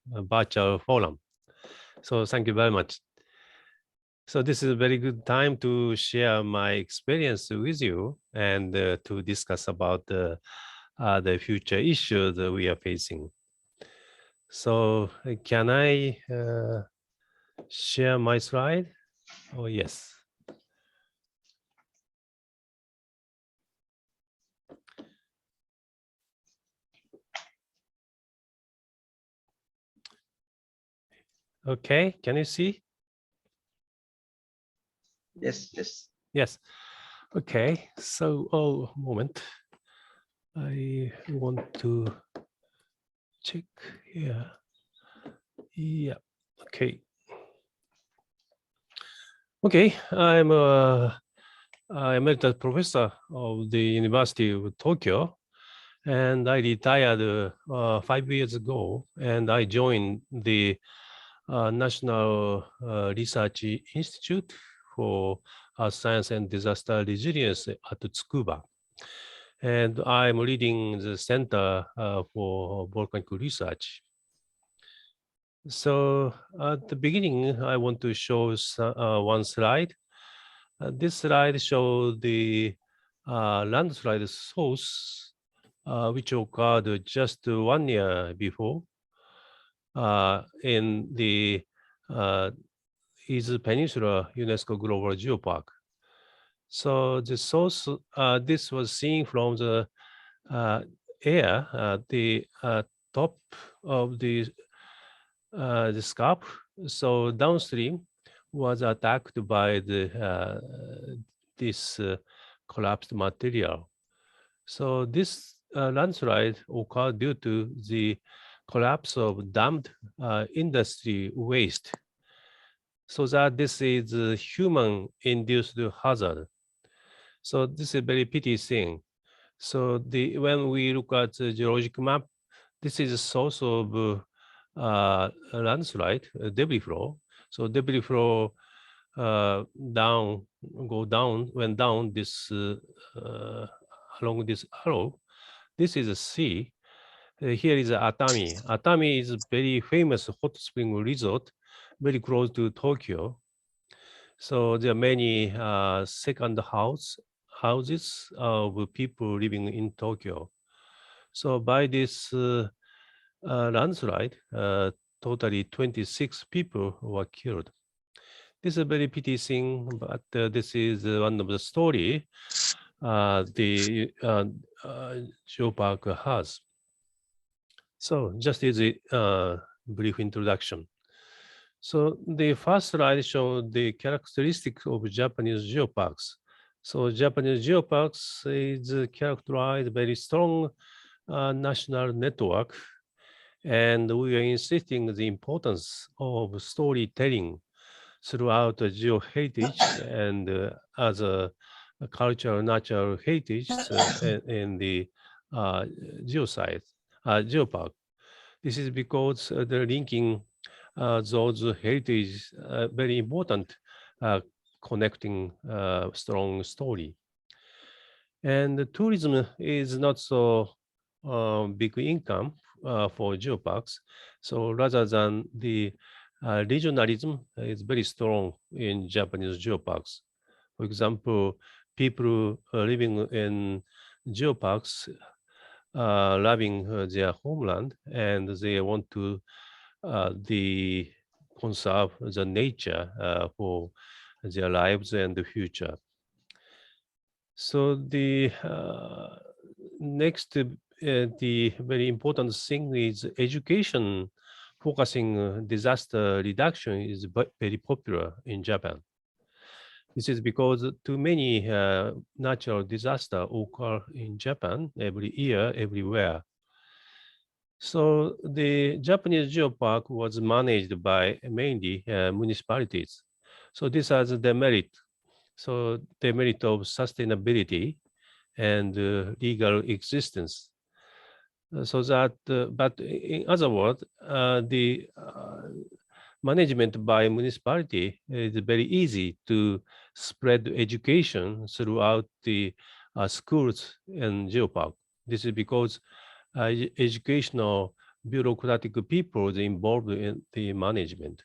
virtual forum. So thank you very much. So this is a very good time to share my experience with you and to discuss about the future issues that we are facing. So can I share my slide? Oh, yes. Okay, can you see? Yes, yes. Yes. Okay, so, oh, moment. I want to check here. Yeah, okay. Okay, I'm a emeritus professor of the University of Tokyo, and I retired 5 years ago, and I joined the National Research Institute for Science and Disaster Resilience at Tsukuba. And I'm leading the Center for Volcanic Research. So at the beginning, I want to show one slide. This slide shows the landslide source, which occurred just 1 year before in the East Peninsula UNESCO Global Geopark. So the source, this was seen from the air, the top of the scarp. So downstream was attacked by this collapsed material. So this landslide occurred due to the collapse of dammed industry waste. So that this is a human-induced hazard. So this is a very pity thing. So when we look at the geologic map, this is a source of landslide, debris flow. So debris flow went down this along this arrow. This is a sea. Here is Atami. Atami is a very famous hot spring resort, very close to Tokyo. So there are many second houses of people living in Tokyo. So by this landslide, totally 26 people were killed. This is a very pity thing, but this is one of the story the Geopark has. So just as a brief introduction. So the first slide shows the characteristics of Japanese geoparks. So Japanese geoparks is characterized by very strong national network, and we are insisting the importance of storytelling throughout the geoheritage and other cultural natural heritage in the geosite, geopark. This is because the linking those heritage very important connecting strong story. And the tourism is not so big income for geoparks. So rather than the regionalism is very strong in Japanese geoparks. For example, people living in geoparks loving their homeland, and they want to conserve the nature for their lives and the future. So the next, the very important thing is education focusing disaster reduction is very popular in Japan. This is because too many natural disasters occur in Japan every year, everywhere. So the Japanese geopark was managed by mainly municipalities. So this has the merit. So the merit of sustainability and legal existence. So that, but in other words, the management by municipality is very easy to spread education throughout the schools and geopark. This is because educational bureaucratic people involved in the management.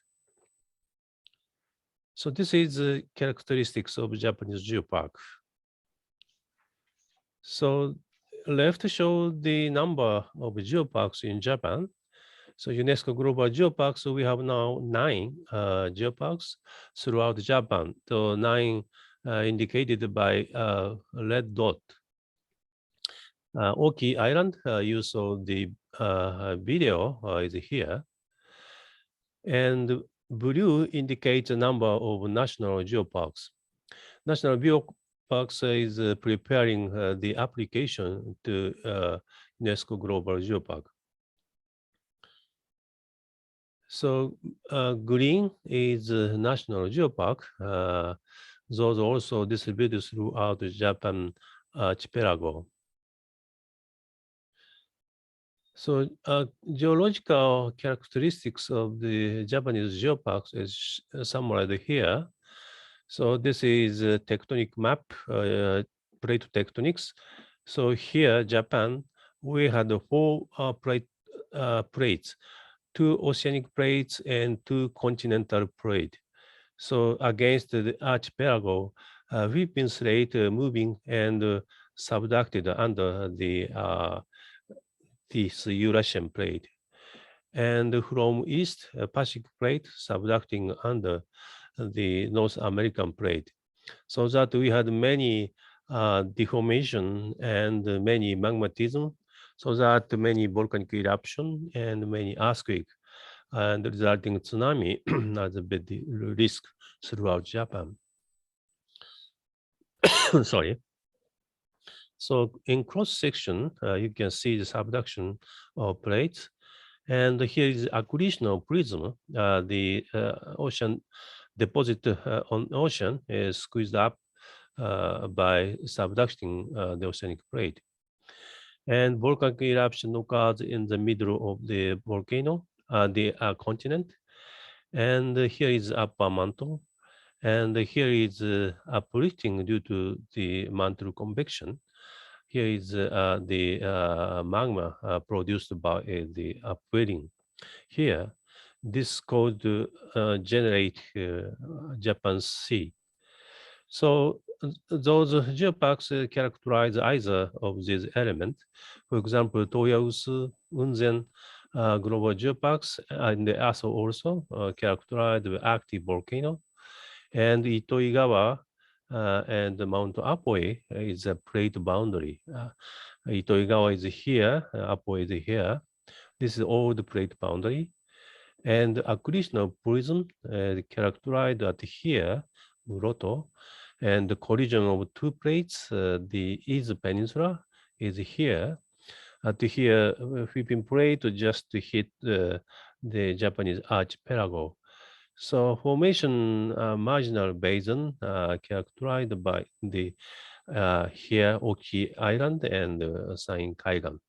So this is the characteristics of Japanese geopark. So left show the number of geoparks in Japan. So UNESCO Global Geoparks, we have now 9 geoparks throughout Japan. The 9 indicated by red dot. Oki Island, you saw the video is here. And blue indicates the number of national geoparks. National Geoparks is preparing the application to UNESCO Global Geopark. So green is National Geopark. Those also distributed throughout the Japan archipelago. So geological characteristics of the Japanese geoparks is summarized here. So this is a tectonic map, plate tectonics. So here, Japan, we had 4 plates, 2 oceanic plates and 2 continental plates. So against the archipelago, we've been slate moving and subducted under this Eurasian plate. And from east, Pacific plate subducting under the North American plate. So that we had many deformation and many magmatism, so that many volcanic eruption and many earthquake and resulting tsunami as a big risk throughout Japan. Sorry. So in cross section, you can see the subduction of plates. And here is accretional prism. The ocean deposit on ocean is squeezed up by subducting the oceanic plate. And volcanic eruption occurs in the middle of the volcano, the continent. And here is upper mantle. And here is uplifting due to the mantle convection. Here is the magma produced by the upwelling. Here, this code generate Japan's sea. So those geoparks characterize either of these elements. For example, Toyausu, Unzen, global geoparks, and the Aso also characterized the active volcano. And Itoigawa and Mount Apoe is a plate boundary. Itoigawa is here, Apoe is here. This is all the plate boundary. And accretional prism characterized at here, Muroto, and the collision of 2 plates, the East Peninsula is here. At here, Philippine plate just hit the Japanese archipelago. So formation marginal basin characterized by the here Oki Island and Sain Kaigan.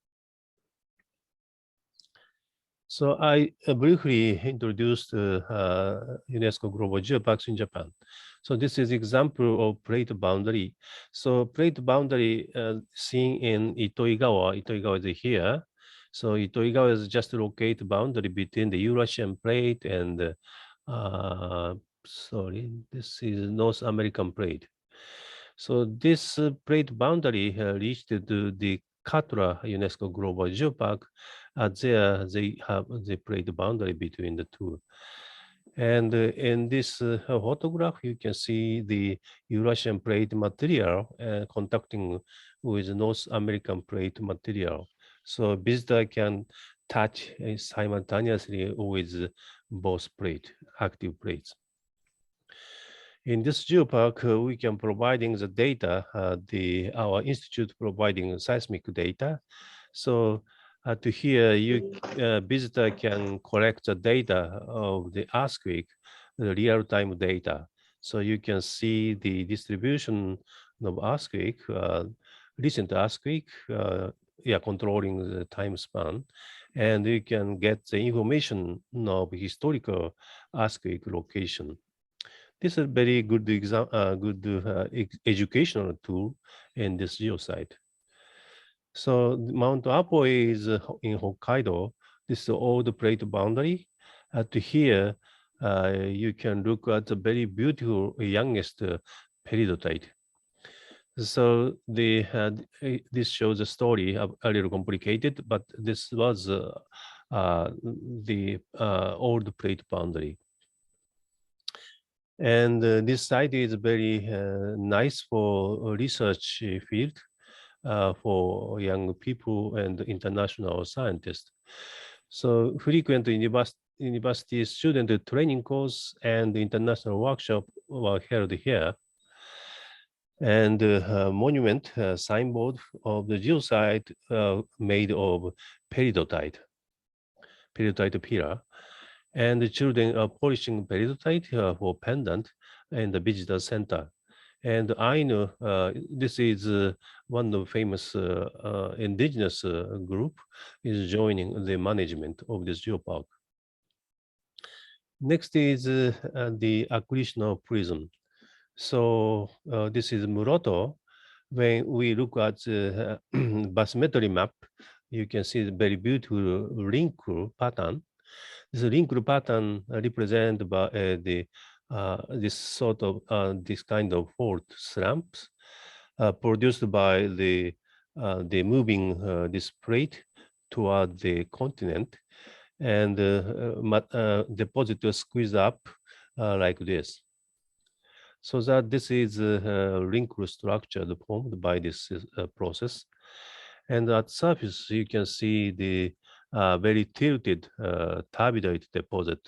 So I briefly introduced UNESCO Global Geoparks in Japan. So this is example of plate boundary. So plate boundary seen in Itoigawa. Itoigawa is here. So Itoigawa is just located boundary between the Eurasian plate and sorry, this is North American plate. So this plate boundary reached to the Katra UNESCO Global Geopark. There they have the plate boundary between the two. And in this photograph, you can see the Eurasian plate material contacting with North American plate material. So visitor can touch simultaneously with both plate, active plates. In this geopark, we can providing the data, our institute providing seismic data. So to here, you visitor can collect the data of the earthquake, the real-time data. So you can see the distribution of earthquake, recent earthquake, controlling the time span, and you can get the information of historical earthquake location. This is a very good educational tool in this geosite. So Mount Apoe is in Hokkaido. this old plate boundary. To here, you can look at the very beautiful youngest peridotite. So this shows a story a little complicated, but this was the old plate boundary. And this site is very nice for research field for young people and international scientists. So frequent university student training course and international workshop were held here. And monument signboard of the geosite made of peridotite pillar. And the children are polishing peridotite for pendant in the visitor center. And I know this is one of the famous indigenous group is joining the management of this geopark. Next is the acquisition of prism. So this is Muroto. When we look at the bathymetry map, you can see the very beautiful wrinkle pattern. This wrinkle pattern represented by this kind of fault slumps produced by the moving this plate toward the continent, and deposit was squeezed up like this. So that this is a wrinkle structure formed by this process. And at surface, you can see the very tilted turbidite deposit.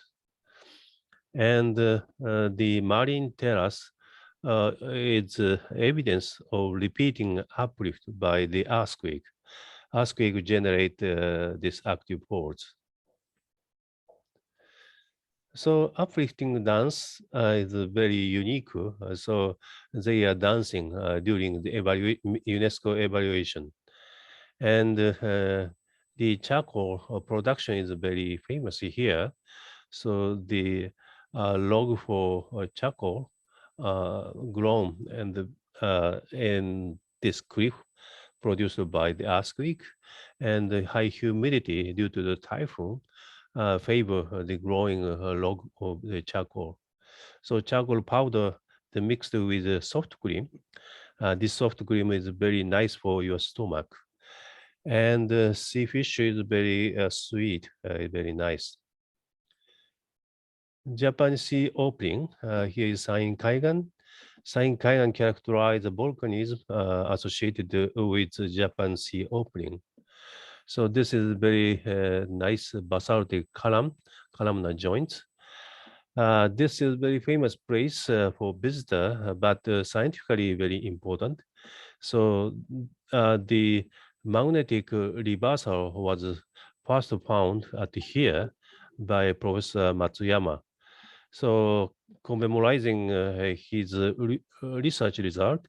And the marine terrace is evidence of repeating uplift by the earthquake. Earthquake generate these active faults. So uplifting dance is very unique. So they are dancing during the UNESCO evaluation. And the charcoal production is very famous here. So the log for charcoal grown and in this cliff produced by the earthquake, and the high humidity due to the typhoon favor the growing log of the charcoal. So charcoal powder mixed with soft cream. This soft cream is very nice for your stomach. And sea fish is very sweet, very nice. Japan Sea opening. Here is Sain Kaigan. Sain Kaigan characterize the volcanism associated with Japan Sea opening. So this is very nice basaltic columnar joints. This is very famous place for visitor, but scientifically very important. So the magnetic reversal was first found at here by Professor Matsuyama. So commemorating his research result,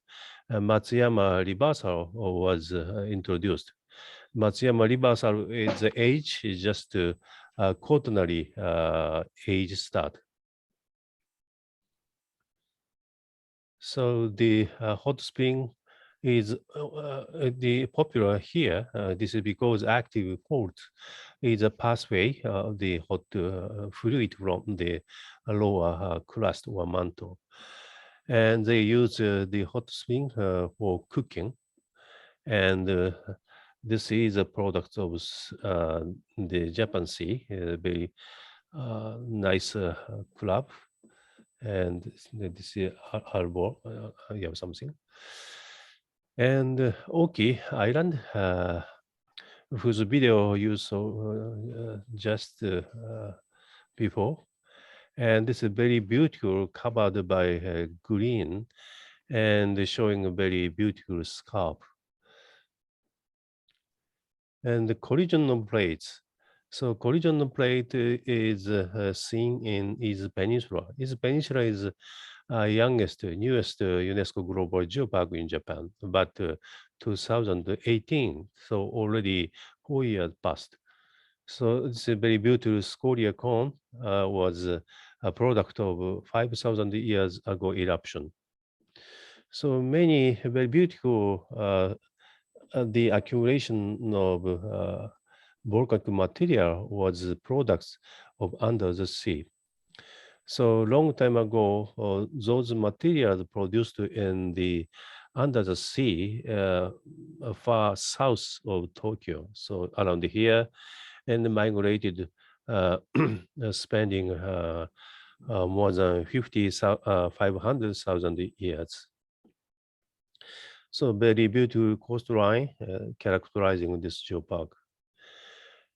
Matsuyama reversal was introduced. Matsuyama reversal is the age is just quaternary age start. So the hot spring is the popular here. This is because active fault is a pathway of the hot fluid from the lower crust or mantle. And they use the hot spring for cooking. And this is a product of the Japan Sea, a very nice club. And this is harbor, you have something. And Oki Island, whose video you saw just before. And this is very beautiful, covered by green and showing a very beautiful scarp. And the collision of plates. So collision of plate is seen in East Peninsula. East Peninsula is youngest, newest UNESCO Global Geopark in Japan, but 2018, so already 4 years passed. So it's a very beautiful scoria cone was a product of 5,000 years ago eruption. So many very beautiful the accumulation of volcanic material was products of under the sea. So long time ago, those materials produced in the under the sea, far south of Tokyo, so around here, and migrated, spending more than 500,000 years. So very beautiful coastline characterizing this geopark.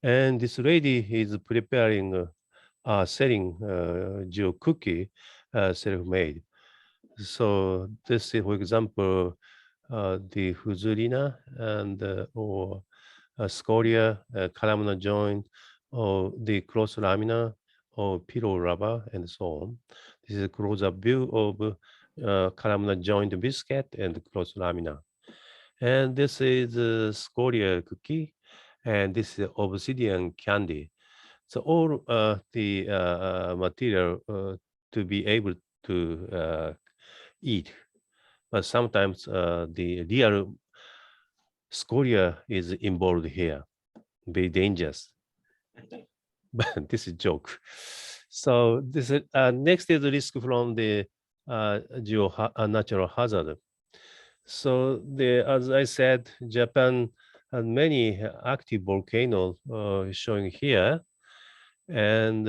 And this lady is preparing, selling geo cookie, self-made. So this is, for example, the Fuzurina and or scoria, columnar joint, or the cross lamina, or pillow rubber, and so on. This is a close-up view of columnar joint biscuit and cross lamina. And this is a scoria cookie, and this is obsidian candy. So all the material to be able to eat, but sometimes the real scoria is involved here, very dangerous. But this is joke. So this is, next is the risk from the natural hazard. So as I said, Japan has many active volcanoes showing here, and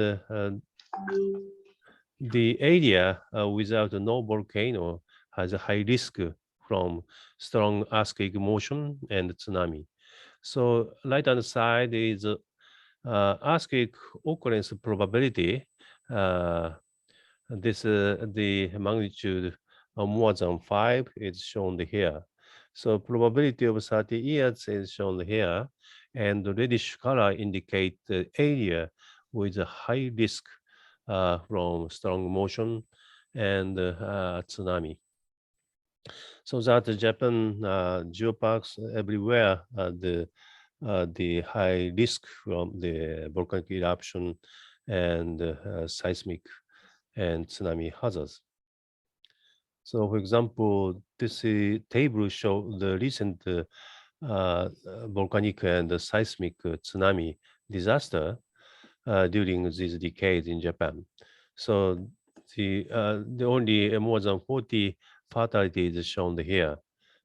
the area without no volcano has a high risk from strong earthquake motion and tsunami. So right hand side is earthquake occurrence probability. This the magnitude of more than 5 is shown here. So probability of 30 years is shown here, and the reddish color indicate the area with a high risk from strong motion and tsunami. So that Japan geoparks everywhere, the high risk from the volcanic eruption and seismic and tsunami hazards. So, for example, this table shows the recent volcanic and seismic tsunami disaster during these decades in Japan. So the only more than 40 fatalities is shown here.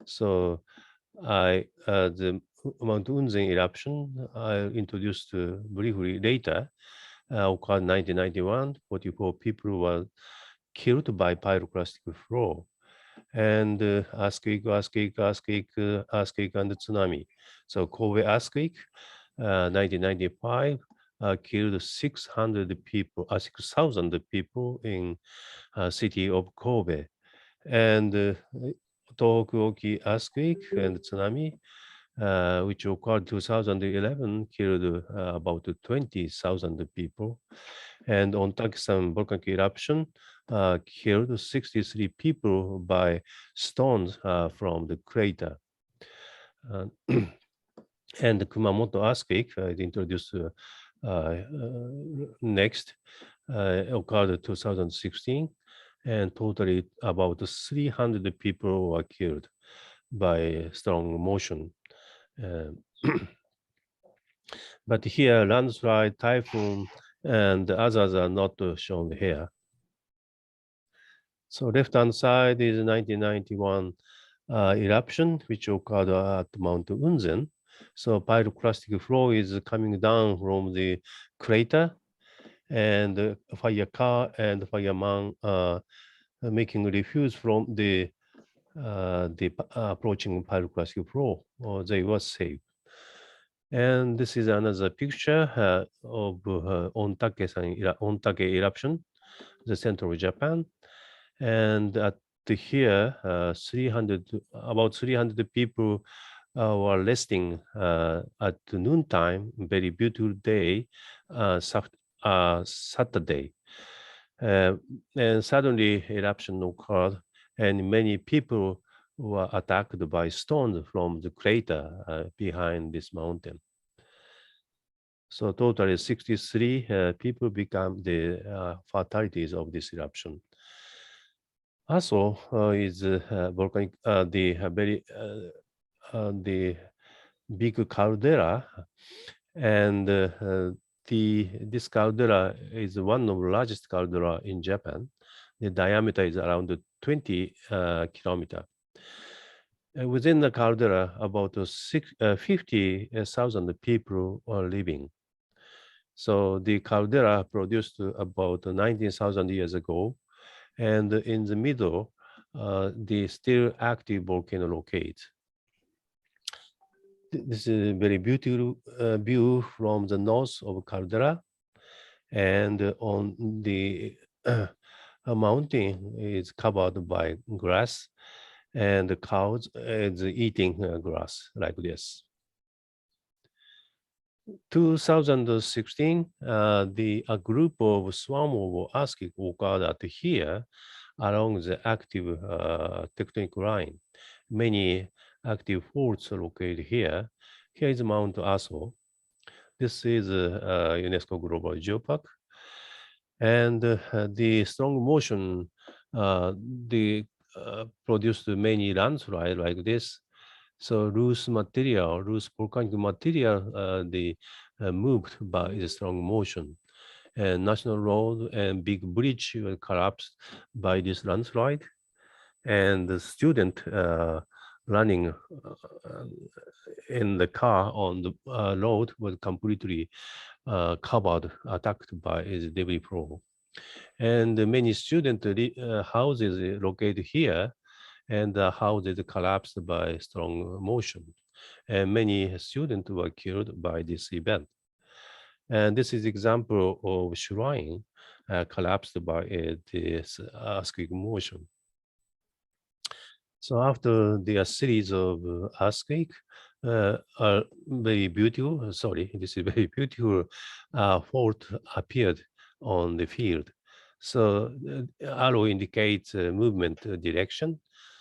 So the Mount Unzen eruption I introduced briefly later occurred in 1991. 44 people were killed by pyroclastic flow. And earthquake, and tsunami. So Kobe earthquake, 1995, killed 600 people, 6,000 people in city of Kobe. And Tohoku earthquake and tsunami, which occurred 2011, killed about 20,000 people. And on Ontakesan volcanic eruption, killed 63 people by stones from the crater. And the Kumamoto earthquake introduced next, occurred 2016, and totally about 300 people were killed by strong motion. But here, landslide, typhoon, and others are not shown here. So left-hand side is 1991 eruption, which occurred at Mount Unzen. So pyroclastic flow is coming down from the crater, and fire car and fireman making refuse from the approaching pyroclastic flow, or they were saved. And this is another picture of Ontake eruption, the central Japan. And at here, about 300 people were resting at noontime, very beautiful day, Saturday. And suddenly eruption occurred, and many people were attacked by stones from the crater behind this mountain. So totally 63 people become the fatalities of this eruption. Also is volcanic, the big caldera, And this caldera is one of the largest caldera in Japan. The diameter is around 20 kilometers. Within the caldera, about 50,000 people are living. So the caldera produced about 19,000 years ago, and in the middle, the still active volcano locates. This is a very beautiful view from the north of caldera, and on the mountain is covered by grass, and the cows is eating grass like this. 2016, a group of swarm of earthquake occurred at here along the active tectonic line. Many active faults are located here. Here is Mount Aso. This is UNESCO Global Geopark. And the strong motion produced many landslides like this. So loose volcanic material, moved by the strong motion. And national road and big bridge were collapsed by this landslide. And the student running in the car on the road was completely covered, attacked by the debris flow. And many student houses located here, and the houses collapsed by strong motion. And many students were killed by this event. And this is example of shrine collapsed by this earthquake motion. So after the series of earthquake, are very beautiful, sorry, this is very beautiful fault appeared on the field. So arrow indicates movement direction,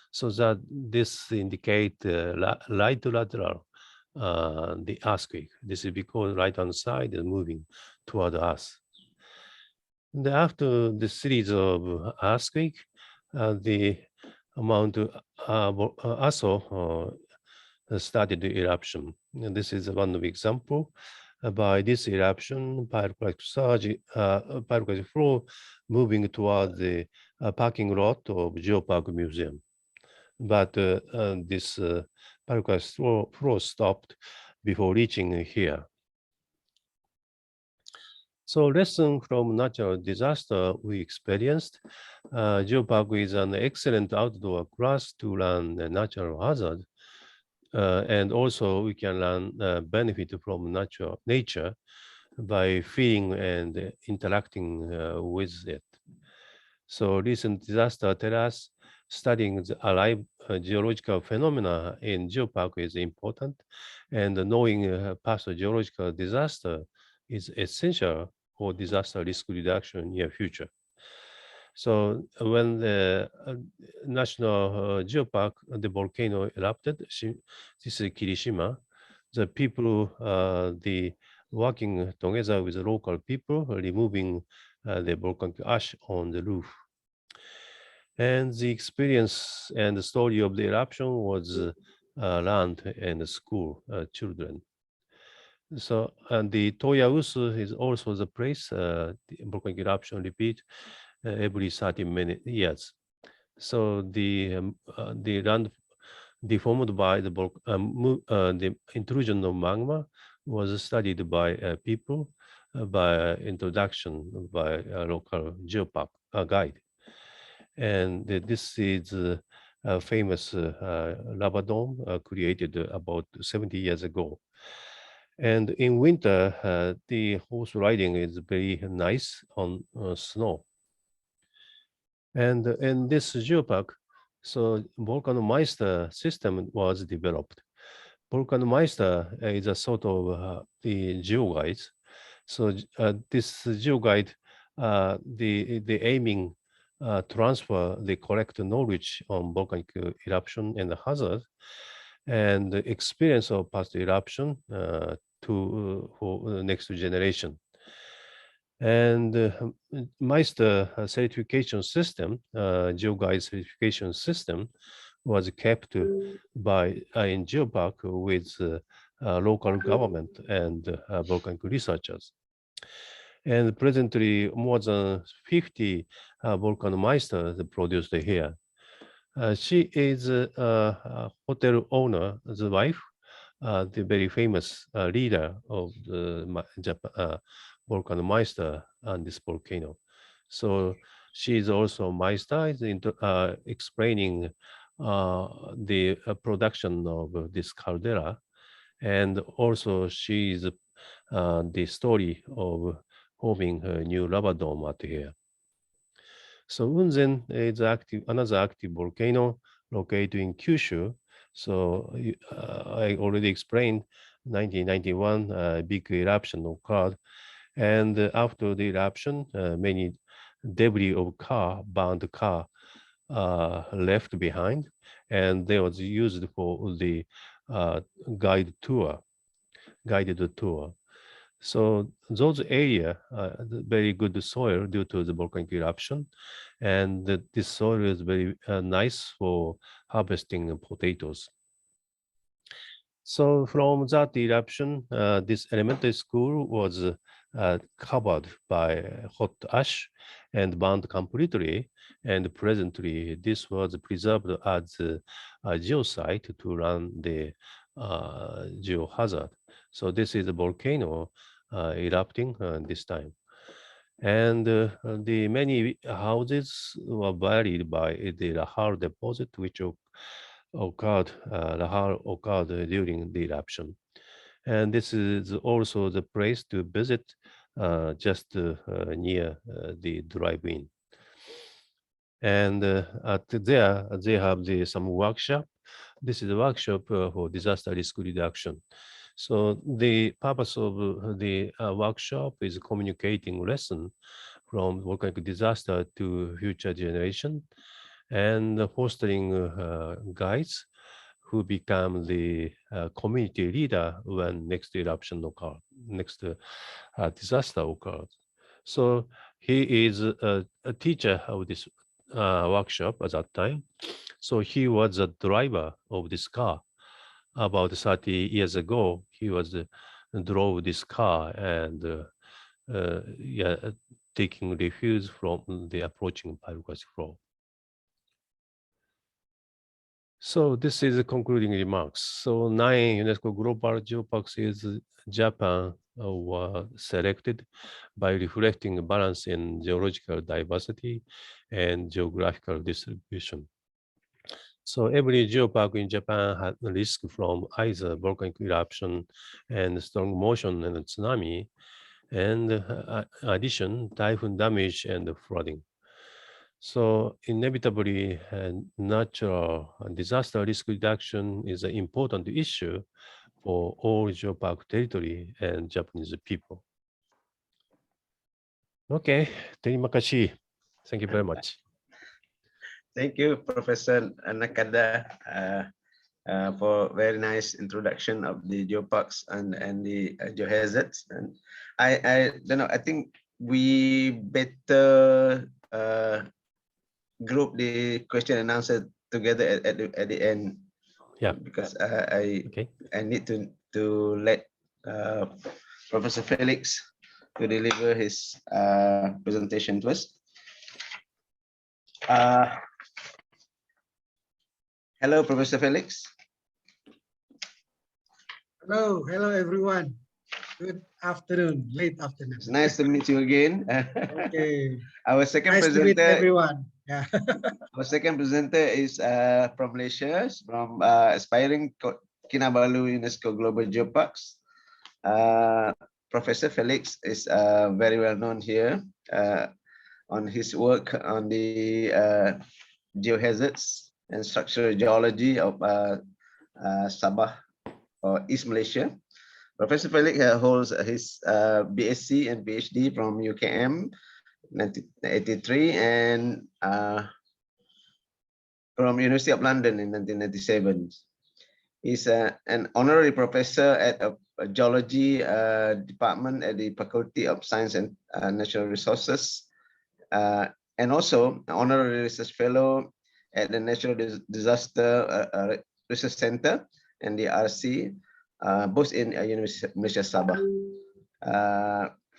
so that this indicate right lateral the earthquake. This is because right hand side is moving toward us. And after the series of earthquake, the Mount Aso started the eruption. And this is one of example. By this eruption, pyroclastic surge, pyroclastic flow moving toward the parking lot of Geopark Museum. But this pyroclastic flow stopped before reaching here. So lesson from natural disaster we experienced. Geopark is an excellent outdoor class to learn natural hazard. And also we can learn benefit from nature by feeling and interacting with it. So recent disaster tell us studying the alive geological phenomena in Geopark is important, and knowing past geological disaster is essential for disaster risk reduction in near future. So when the National Geopark, the volcano erupted, this is Kirishima, the people, the working together with the local people, removing the volcanic ash on the roof. And the experience and the story of the eruption was learned in the school children. So, and the Toyausu is also the place the volcanic eruption repeat every 30 years. So the land deformed by the intrusion of magma was studied by people by introduction by a local geopark guide. And this is a famous lava dome created about 70 years ago. And in winter, the horse riding is very nice on snow. And in this geopark, so Volcanomeister system was developed. Volcanomeister is a sort of the geoguide. So this geoguide, the aiming transfer the correct knowledge on volcanic eruption and hazard, and the experience of past eruption for the next generation. And Meister certification system, GeoGuide certification system, was kept by in Geopark with local government, and volcanic researchers. And presently, more than 50 volcanomasters produced here. She is a hotel owner, the wife, the very famous leader of the Japan, volcanomeister on this volcano. So she is also Meister, is explaining the production of this caldera. And also she is the story of forming a new lava dome at here. So Unzen is another active volcano located in Kyushu. So I already explained 1991 big eruption occurred, and after the eruption, many debris of burned car left behind, and they was used for the guided tour. So those area very good soil due to the volcanic eruption, and this soil is very nice for harvesting potatoes. So from that eruption, this elementary school was covered by hot ash and burned completely. And presently, this was preserved as a geosite to run the geohazard. So this is a volcano erupting this time. And the many houses were buried by the Lahar deposit, which Lahar occurred during the eruption. And this is also the place to visit just near the drive-in. And at there, they have some workshop. This is a workshop for disaster risk reduction. So the purpose of the workshop is communicating lesson from volcanic disaster to future generation, and fostering guides who become the community leader when next eruption occurs, next disaster occurs. So he is a teacher of this workshop at that time. So he was a driver of this car. About 30 years ago, he was drove this car and taking refuge from the approaching pyroclastic flow. So this is the concluding remarks. So 9 UNESCO Global Geoparks is Japan were selected by reflecting balance in geological diversity and geographical distribution. So every geopark in Japan had risk from either volcanic eruption and strong motion and tsunami, and addition, typhoon damage and flooding. So inevitably, natural disaster risk reduction is an important issue for all geopark territory and Japanese people. Okay, terima kasih. Thank you very much. Thank you, Professor Nakada, for very nice introduction of the geoparks and the geohazards. And I don't know. I think we better group the question and answer together at the end. Yeah. Because I need to let Professor Felix to deliver his presentation first. Hello, Professor Felix. Hello everyone. Good afternoon, late afternoon. It's nice to meet you again. Okay. Our second nice presenter. To meet everyone. Yeah. Our second presenter is from Malaysia, from aspiring Kinabalu UNESCO Global Geoparks. Professor Felix is very well known here on his work on the geohazards and structural geology of Sabah or East Malaysia. Professor Felix holds his BSc and PhD from UKM 1983 and from University of London in 1997. He's an honorary professor at a geology department at the Faculty of Science and Natural Resources, and also an honorary research fellow at the Natural Disaster Research Center and the RC, both in University of Malaysia Sabah.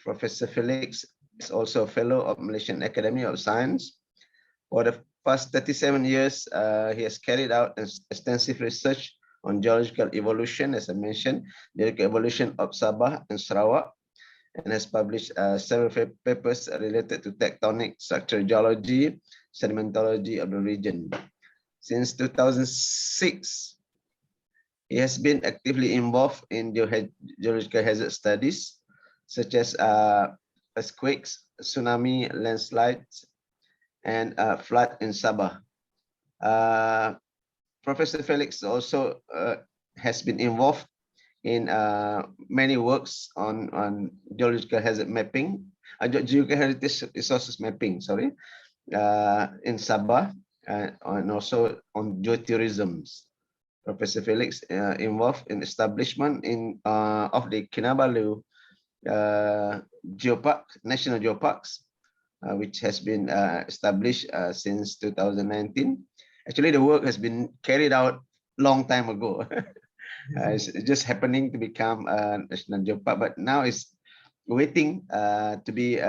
Professor Felix is also a fellow of Malaysian Academy of Science. For the past 37 years, he has carried out extensive research on geological evolution, as I mentioned, geological evolution of Sabah and Sarawak, and has published several papers related to tectonic structural geology, sedimentology of the region. Since 2006, he has been actively involved in geological hazard studies, such as earthquakes, tsunami, landslides, and flood in Sabah. Professor Felix also has been involved in many works on geological hazard mapping, geoheritage resources mapping, sorry, in Sabah, and also on geotourism. Professor Felix involved in establishment of the Kinabalu Geopark, National Geoparks, which has been established since 2019. Actually, the work has been carried out long time ago. It's just happening to become a national geopark, but now it's waiting to be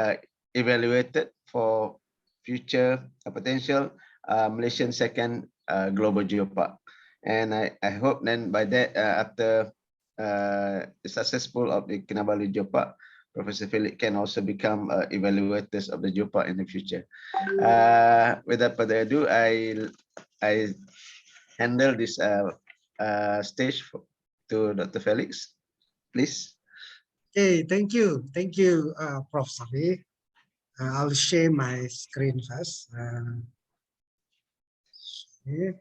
evaluated for future potential Malaysian second global geopark. And I hope then by that, after the successful of the Kinabalu Geopark, Professor Felix can also become evaluators of the geopark in the future. Without further ado, I handle this stage to Dr. Felix, please. Okay, thank you, Prof. Safi. I'll share my screen first. Okay.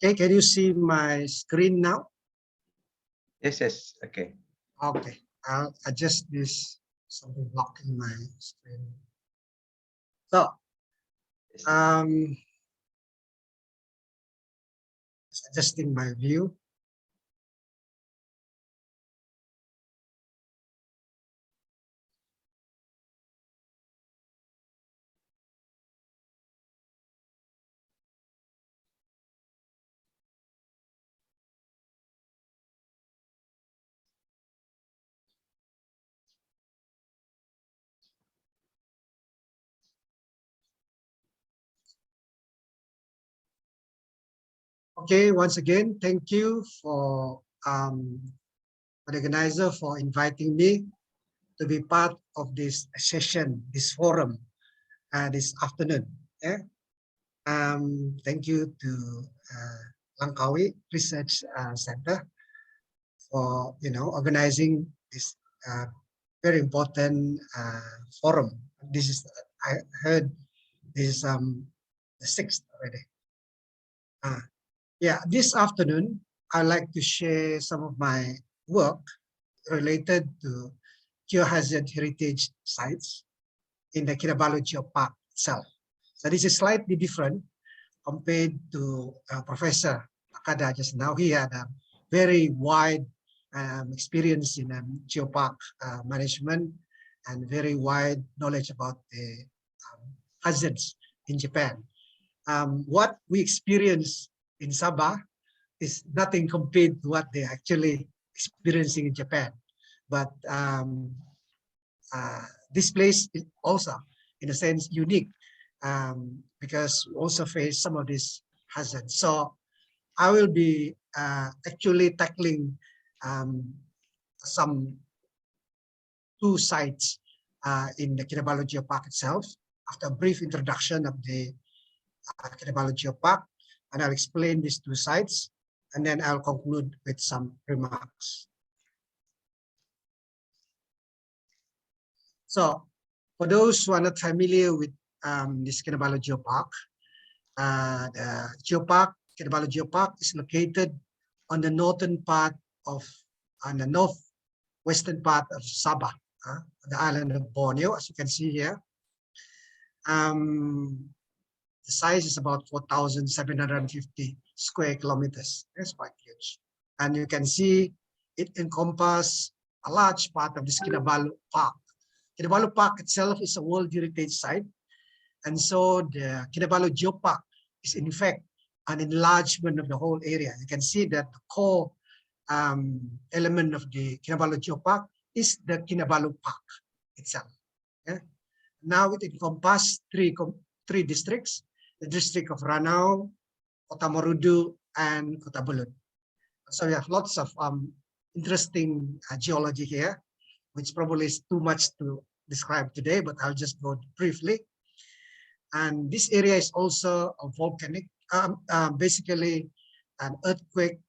Okay, can you see my screen now? Yes, okay. Okay, I'll adjust this, something blocking my screen. So, adjusting my view. Okay, once again, thank you for the organizer for inviting me to be part of this session, this forum, this afternoon. Yeah. Thank you to Langkawi Research Center for organizing this very important forum. This is, I heard, this is the 6th already. Yeah, this afternoon, I'd like to share some of my work related to geohazard heritage sites in the Kinabalu Geopark itself. So this is slightly different compared to Professor Akada just now. He had a very wide experience in geopark management and very wide knowledge about the hazards in Japan. What we experience in Sabah is nothing compared to what they're actually experiencing in Japan. But this place is also, in a sense, unique because we also face some of these hazards. So I will be actually tackling some 2 sites in the Kinabalu Geopark itself. After a brief introduction of the Kinabalu Geopark, and I'll explain these 2 sites, and then I'll conclude with some remarks. So, for those who are not familiar with this Kinabalu Geopark, the Kinabalu Geopark is located on the northern part of, on the north western part of Sabah, the island of Borneo, as you can see here. The size is about 4,750 square kilometers. That's quite huge. And you can see it encompasses a large part of this Kinabalu Park. Kinabalu Park itself is a World Heritage Site. And so the Kinabalu Geopark is in fact an enlargement of the whole area. You can see that the core element of the Kinabalu Geopark is the Kinabalu Park itself. Yeah? Now it encompasses three districts, the district of Ranau, Kota Marudu, and Kota Belud. So we have lots of interesting geology here, which probably is too much to describe today, but I'll just go briefly. And this area is also a volcanic, basically an earthquake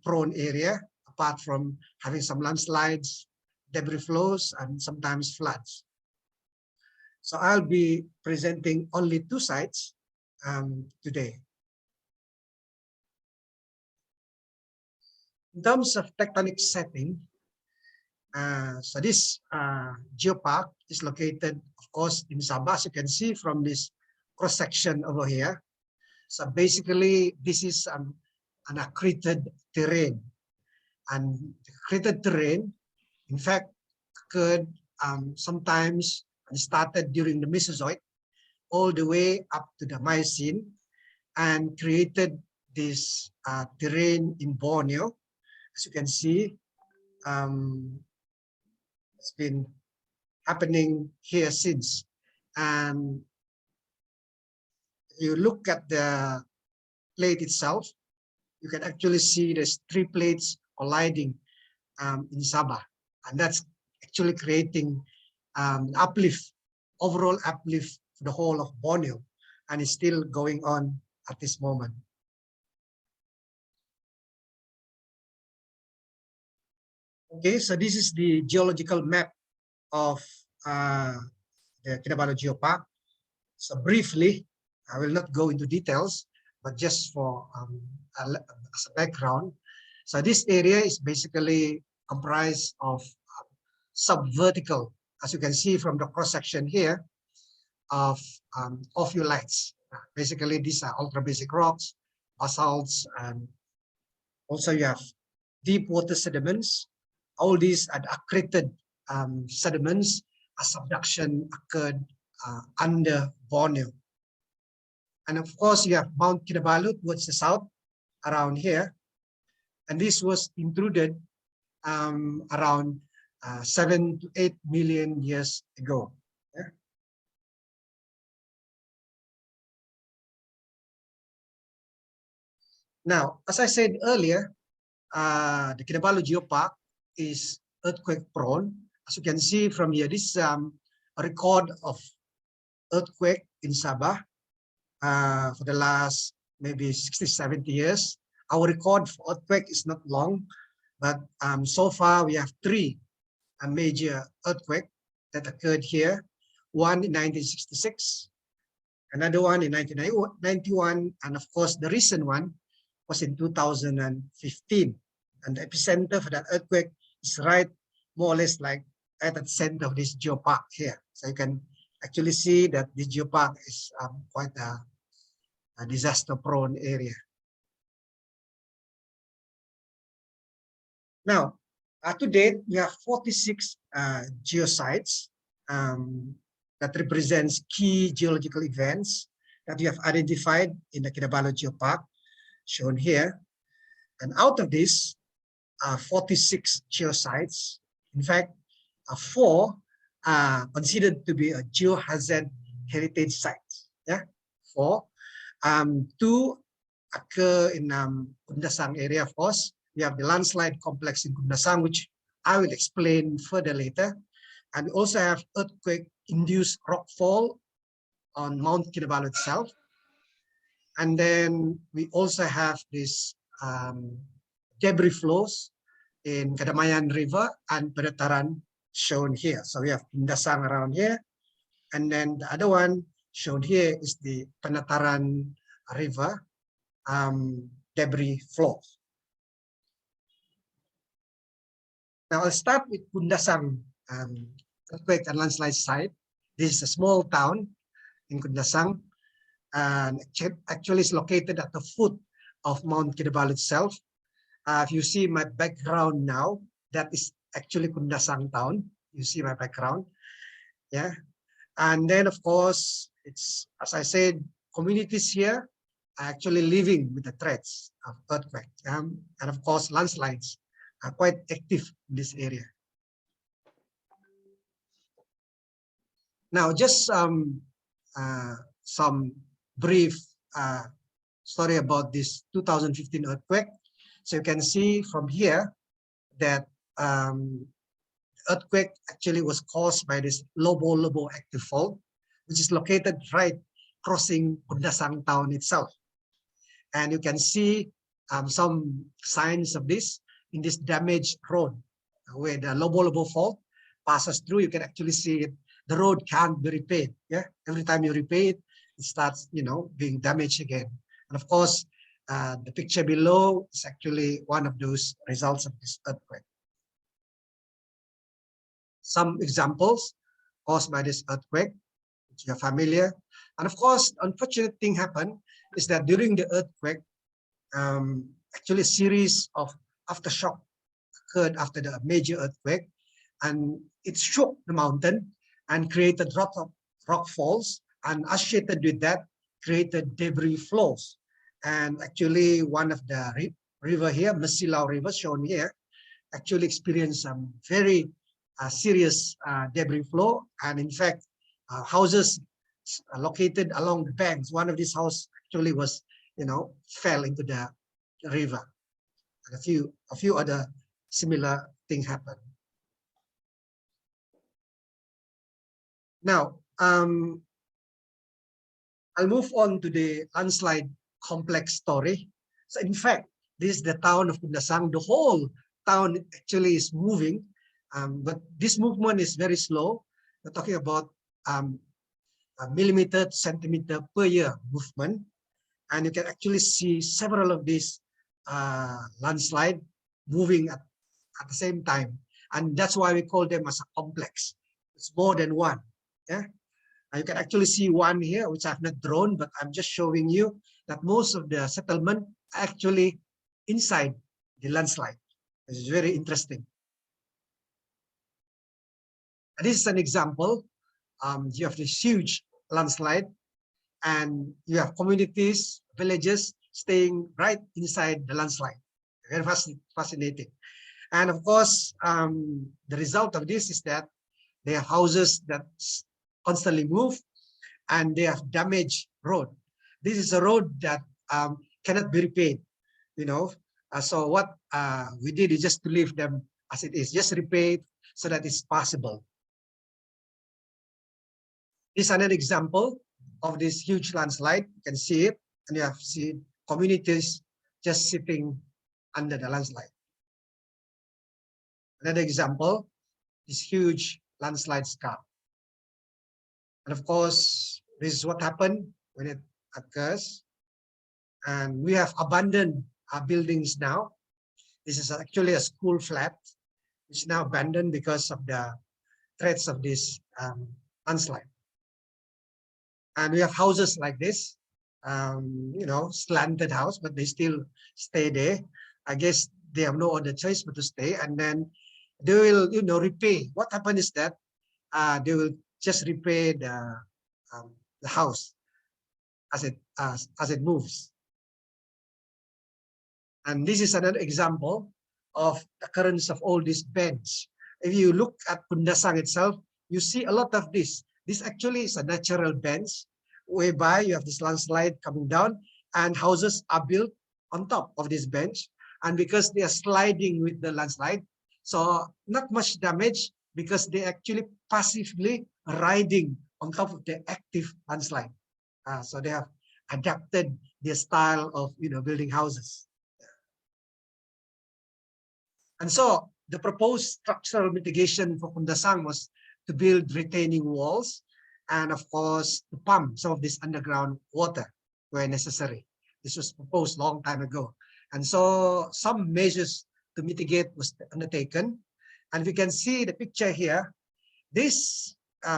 prone area, apart from having some landslides, debris flows, and sometimes floods. So I'll be presenting only two sites today. In terms of tectonic setting, so this geopark is located, of course, in Sabah, as you can see from this cross-section over here. So basically, this is an accreted terrain. And the accreted terrain, in fact, occurred sometimes started during the Mesozoic, all the way up to the Miocene, and created this terrain in Borneo. As you can see, it's been happening here since. And you look at the plate itself, you can actually see there's three plates colliding in Sabah. And that's actually creating uplift, overall uplift for the whole of Borneo. And it's still going on at this moment. Okay, so this is the geological map of the Kinabalu Geopark. So briefly, I will not go into details, but just for as a background. So this area is basically comprised of subvertical, as you can see from the cross-section here, of ophiolites. Basically, these are ultra-basic rocks, basalts, and also you have deep water sediments. All these are accreted sediments as subduction occurred under Borneo. And of course, you have Mount Kinabalu towards the south, around here. And this was intruded around 7 to 8 million years ago. Yeah? Now, as I said earlier, the Kinabalu Geopark is earthquake prone. As you can see from here, this is a record of earthquake in Sabah for the last maybe 60, 70 years. Our record for earthquake is not long, but so far we have three major earthquakes that occurred here. One in 1966, another one in 1991, and of course the recent one was in 2015. And the epicenter for that earthquake is right more or less like at the center of this geopark here. So you can actually see that this geopark is quite a disaster-prone area. Now, to date, we have 46 geosites that represents key geological events that we have identified in the Kinabalu Geopark, shown here. And out of this, 46 geosites, in fact, 4 are considered to be a Geohazard heritage sites. Yeah, 4. 2 occur in Kundasang area, of course. We have the landslide complex in Kundasang, which I will explain further later. And we also have earthquake-induced rockfall on Mount Kinabalu itself. And then we also have this debris flows in Kadamayan River and Penataran shown here. So we have Kundasang around here. And then the other one shown here is the Penataran River debris flows. Now I'll start with Kundasang earthquake and landslide site. This is a small town in Kundasang, and actually is located at the foot of Mount Kinabalu itself. If you see my background now, that is actually Kundasang town. You see my background, yeah. And then of course, it's, as I said, communities here are actually living with the threats of earthquake, and of course landslides are quite active in this area. Now, just some brief story about this 2015 earthquake. So you can see from here that earthquake actually was caused by this Lobo active fault, which is located right crossing Kundasang town itself. And you can see some signs of this in this damaged road where the Lobo fault passes through. You can actually see it. The road can't be repaired. Yeah, every time you repair it, it starts, being damaged again. And of course, the picture below is actually one of those results of this earthquake. Some examples caused by this earthquake, which you are familiar. And of course, unfortunate thing happened is that during the earthquake, actually a series of aftershock occurred after the major earthquake, and it shook the mountain and created rock falls, and associated with that created debris flows. And actually one of the river here, Masilau River shown here, actually experienced some very serious debris flow. And in fact, houses located along the banks, one of these houses actually was, fell into the river. And a few other similar things happened. Now, I'll move on to the landslide complex story. So in fact, this is the town of Kundasang. The whole town actually is moving, but this movement is very slow. We're talking about a millimeter to centimeter per year movement. And you can actually see several of these landslide moving at the same time. And that's why we call them as a complex. It's more than one. Yeah, and you can actually see one here, which I've not drawn, but I'm just showing you that most of the settlement actually inside the landslide. This is very interesting. And this is an example. You have this huge landslide, and you have communities, villages staying right inside the landslide. Very fascinating. And of course, the result of this is that they have houses that constantly move, and they have damaged road. This is a road that cannot be repaired, so what we did is just to leave them as it is, just repair it so that it's possible. This is another example of this huge landslide. You can see it, and you have seen communities just sitting under the landslide. Another example, this huge landslide scar. And of course, this is what happened when it occurs. And we have abandoned our buildings now. This is actually a school flat. It's now abandoned because of the threats of this landslide. And we have houses like this, slanted house, but they still stay there. I guess they have no other choice but to stay. And then they will, repay. What happened is that they will just repair the house as it moves. And this is another example of the occurrence of all these bends. If you look at Kundasang itself, you see a lot of this. This actually is a natural bends whereby you have this landslide coming down and houses are built on top of this bench. And because they are sliding with the landslide, so not much damage because they actually passively riding on top of the active landslide. So they have adapted their style of building houses. And so the proposed structural mitigation for Kundasang was to build retaining walls and of course to pump some of this underground water where necessary. This was proposed long time ago. And so some measures to mitigate was undertaken. And we can see the picture here. This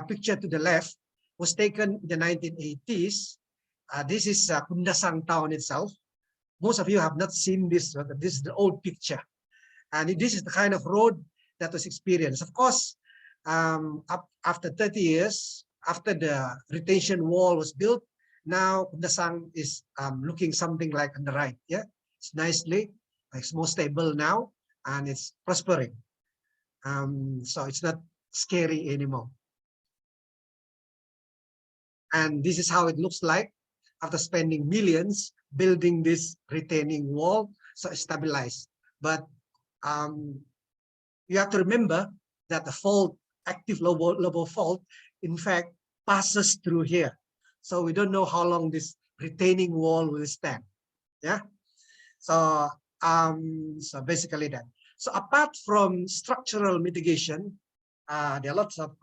picture to the left was taken in the 1980s. This is Kundasang town itself. Most of you have not seen this. This is the old picture. And this is the kind of road that was experienced. Of course, after 30 years, after the retention wall was built, now Kundasang is looking something like on the right. Yeah, it's nicely, it's more stable now, and it's prospering. So it's not scary anymore. And this is how it looks like after spending millions building this retaining wall, so it's stabilized. But you have to remember that the fault, active low fault, in fact, passes through here. So we don't know how long this retaining wall will stand. Yeah. So so basically that. So apart from structural mitigation, there are lots of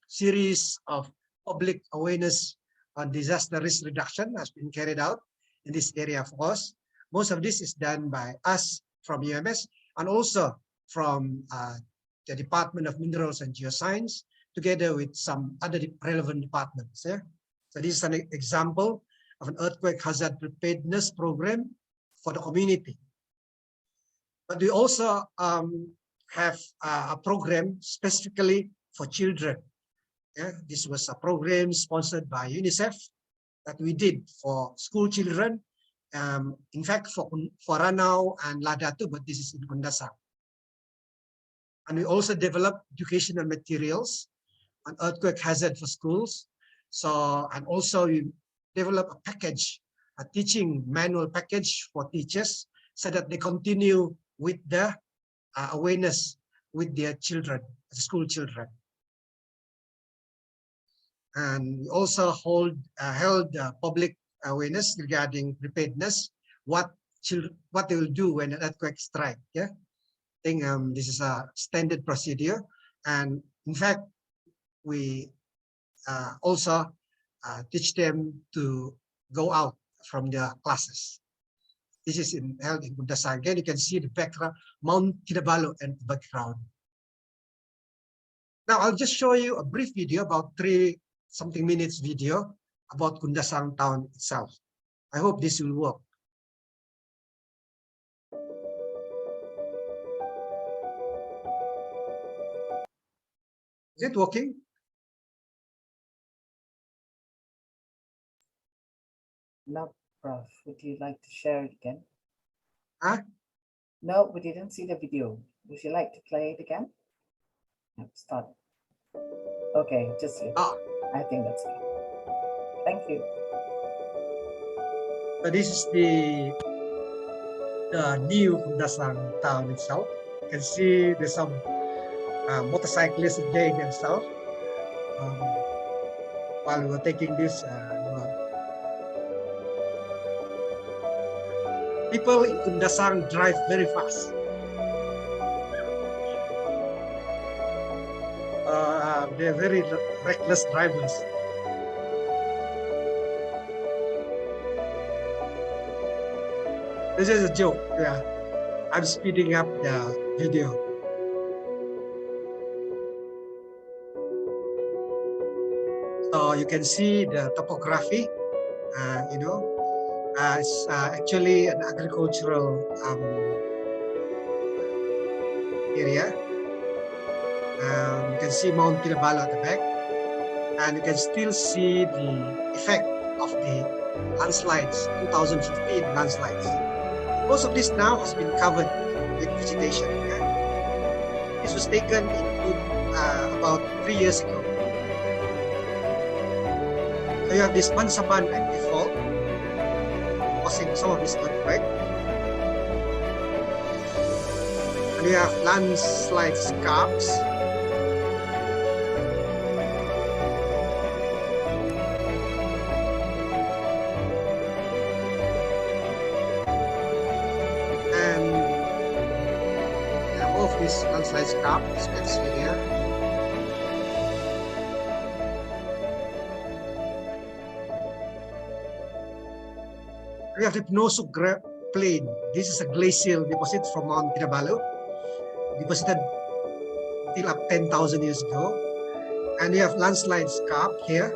series of public awareness on disaster risk reduction has been carried out in this area. Of course, most of this is done by us from UMS and also from the Department of Minerals and Geoscience, together with some other relevant departments. Yeah? So this is an example of an earthquake hazard preparedness program for the community. But we also have a program specifically for children. Yeah? This was a program sponsored by UNICEF that we did for school children. In fact, for Ranau and Ladatu, but this is in Kundasang. And we also developed educational materials on earthquake hazard for schools. So, and also we develop a package, a teaching manual package for teachers so that they continue with the awareness with their children, school children. And we also held public awareness regarding preparedness, what they will do when an earthquake strikes. Yeah, I think this is a standard procedure, and in fact, we also teach them to go out from their classes. This is held in Kundasang. Again, you can see the background, Mount Kinabalu and the background. Now, I'll just show you a brief video, about 3-something minutes video about Kundasang town itself. I hope this will work. Is it working? No, Prof. Would you like to share it again? Huh? No, we didn't see the video. Would you like to play it again? No, start. Okay, just you. I think that's good. Thank you. So this is the new Kundasang town itself. You can see there's some motorcyclists enjoying themselves while we were taking this. People in Kundasang drive very fast. They're very reckless drivers. This is a joke. Yeah, I'm speeding up the video. So you can see the topography. It's actually an agricultural area. You can see Mount Kinabalu at the back, and you can still see the effect of the landslides, 2015 landslides. Most of this now has been covered with vegetation. Yeah? This was taken about 3 years ago. So you have this Mansaban at default, causing some of this earthquake. And you have landslide scarps. This landslide scarp, as you can see here. We have the Pinosuk Plain. This is a glacial deposit from Mount Kinabalu, deposited till up 10,000 years ago. And we have landslide scarp here.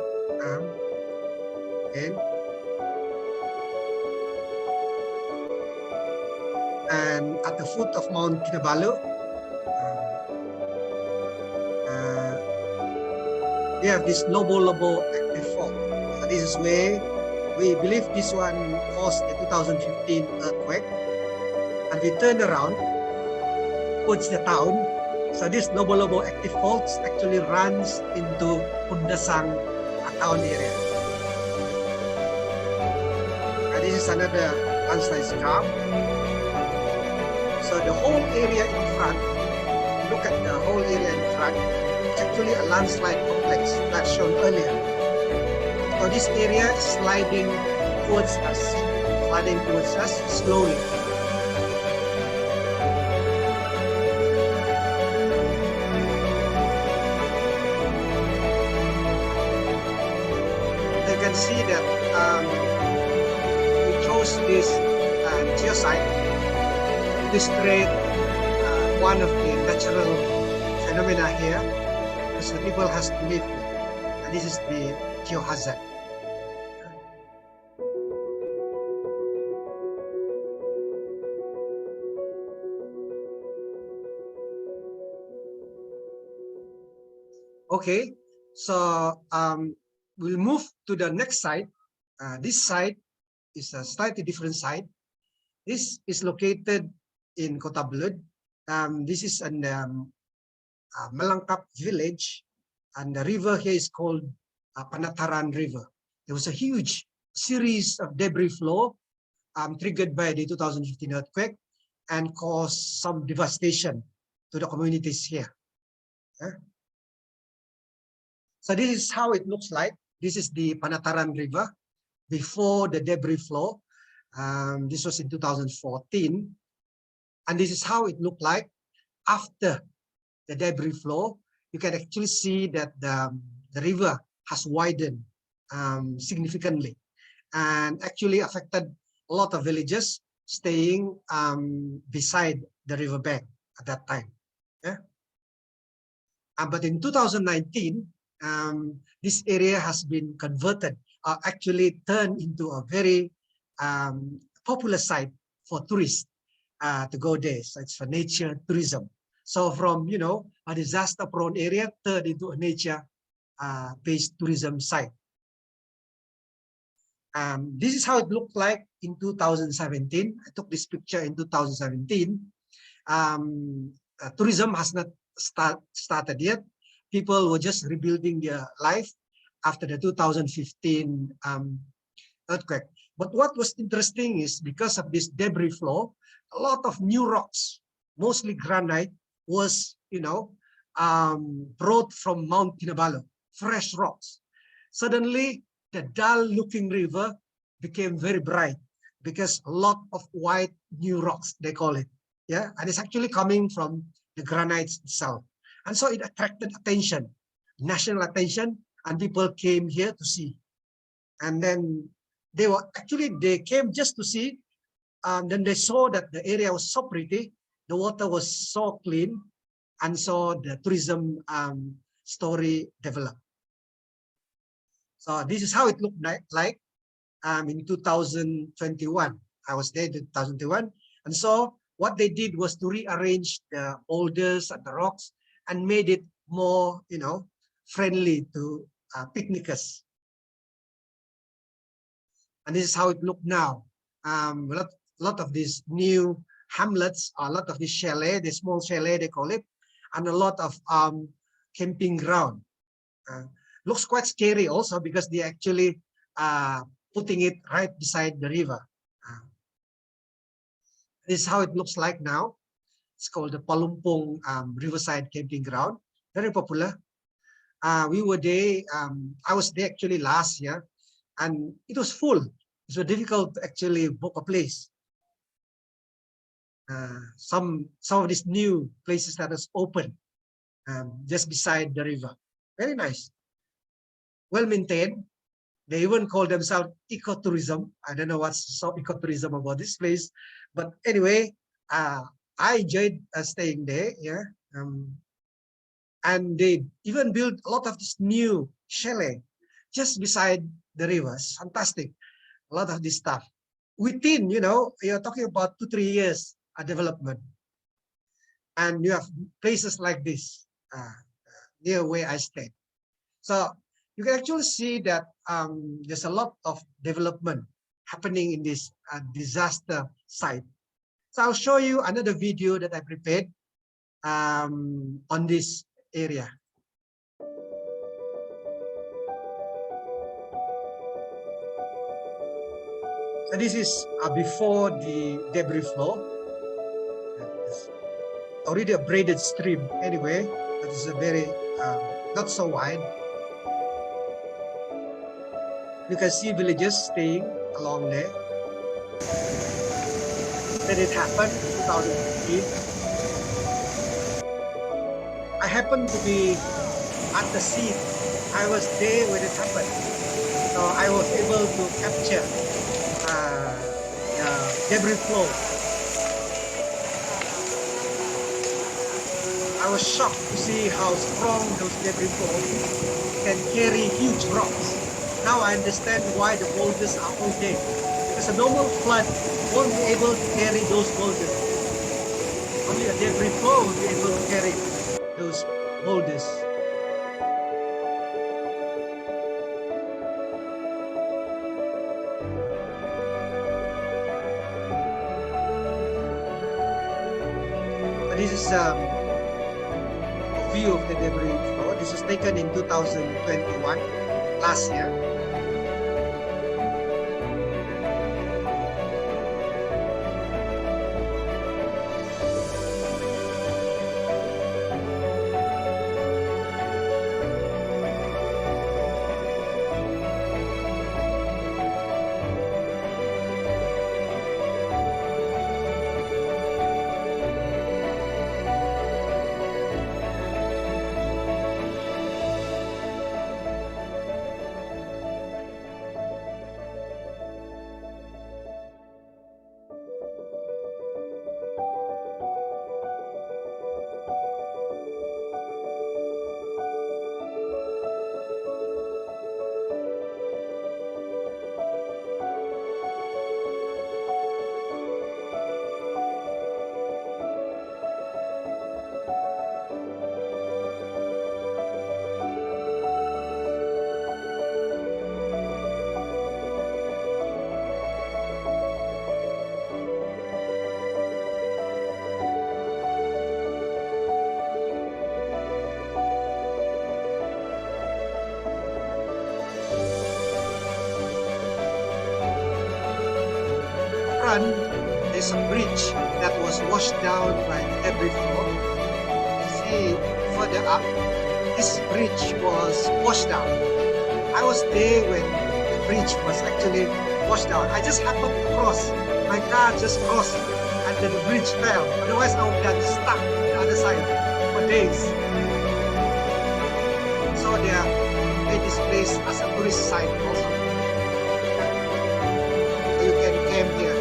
And at the foot of Mount Kinabalu, we have this Lobo active fault. So this is where we believe this one caused the 2015 earthquake. And we turn around towards the town. So this Lobo active fault actually runs into Undasang town area. And this is another landslide scarp. So the whole area in front, look at the whole area in front, it's actually a landslide complex that's shown earlier. So this area is sliding towards us slowly. You can see that we chose this geosite to illustrate one of the natural phenomena here, because the people has to live with. And this is the Geohazard. Okay, so we'll move to the next site. This site is a slightly different site. This is located in Kota Belud. This is in Melangkap village, and the river here is called Panataran River. There was a huge series of debris flow triggered by the 2015 earthquake and caused some devastation to the communities here. So this is how it looks like. This is the Panataran River before the debris flow. This was in 2014. And this is how it looked like after the debris flow. You can actually see that the river has widened significantly and actually affected a lot of villages staying beside the riverbank at that time. But in 2019, this area has been converted, actually turned into a very popular site for tourists to go there. So it's for nature tourism. So from, you know, a disaster-prone area turned into a nature-based tourism site. This is how it looked like in 2017. I took this picture in 2017. Tourism has not started yet. People were just rebuilding their life after the 2015 earthquake. But what was interesting is because of this debris flow, a lot of new rocks, mostly granite, was, you know, brought from Mount Kinabalu, fresh rocks. Suddenly, the dull-looking river became very bright because a lot of white new rocks, they call it. Yeah, and it's actually coming from the granites itself. And so it attracted attention, national attention, and people came here to see. And then they came just to see. Then they saw that the area was so pretty, the water was so clean, and so the tourism story developed. So this is how it looked like in 2021. I was there in 2021. And so what they did was to rearrange the boulders and the rocks and made it more, you know, friendly to picnickers. And this is how it looked now. A lot of these new hamlets, a lot of these chalet, the small chalet they call it, and a lot of camping ground. Looks quite scary also because they actually putting it right beside the river. This is how it looks like now. It's called the Palumpong Riverside Camping Ground. Very popular. We were there. I was there actually last year, and it was full. It was difficult to actually book a place. Some of these new places that is open just beside the river. Very nice. Well maintained. They even call themselves ecotourism. I don't know what's so ecotourism about this place, but anyway, I enjoyed staying there. Yeah, And they even built a lot of this new chalet just beside the rivers. Fantastic. A lot of this stuff. Within, you're talking about 2-3 years development. And you have places like this near where I stayed. So you can actually see that there's a lot of development happening in this disaster site. So I'll show you another video that I prepared on this area. So this is before the debris flow. It's already a braided stream anyway, but it's a very not so wide. You can see villagers staying along there. Then it happened in 2015. I happened to be at the scene. I was there when it happened. So I was able to capture debris flow. I was shocked to see how strong those debris flow can carry huge rocks. Now I understand why the boulders are all dead. Because a normal flood won't be able to carry those boulders. Only a debris flow will be able to carry those boulders. This is a view of the debris flow. This was taken in 2021, last year. There's a bridge that was washed down by the debris flow. You see further up, this bridge was washed down. I was there when the bridge was actually washed down. I just happened to cross. My car just crossed and then the bridge fell. Otherwise, I would have been stuck on the other side for days. So they have made this place as a tourist site also. So you can camp here.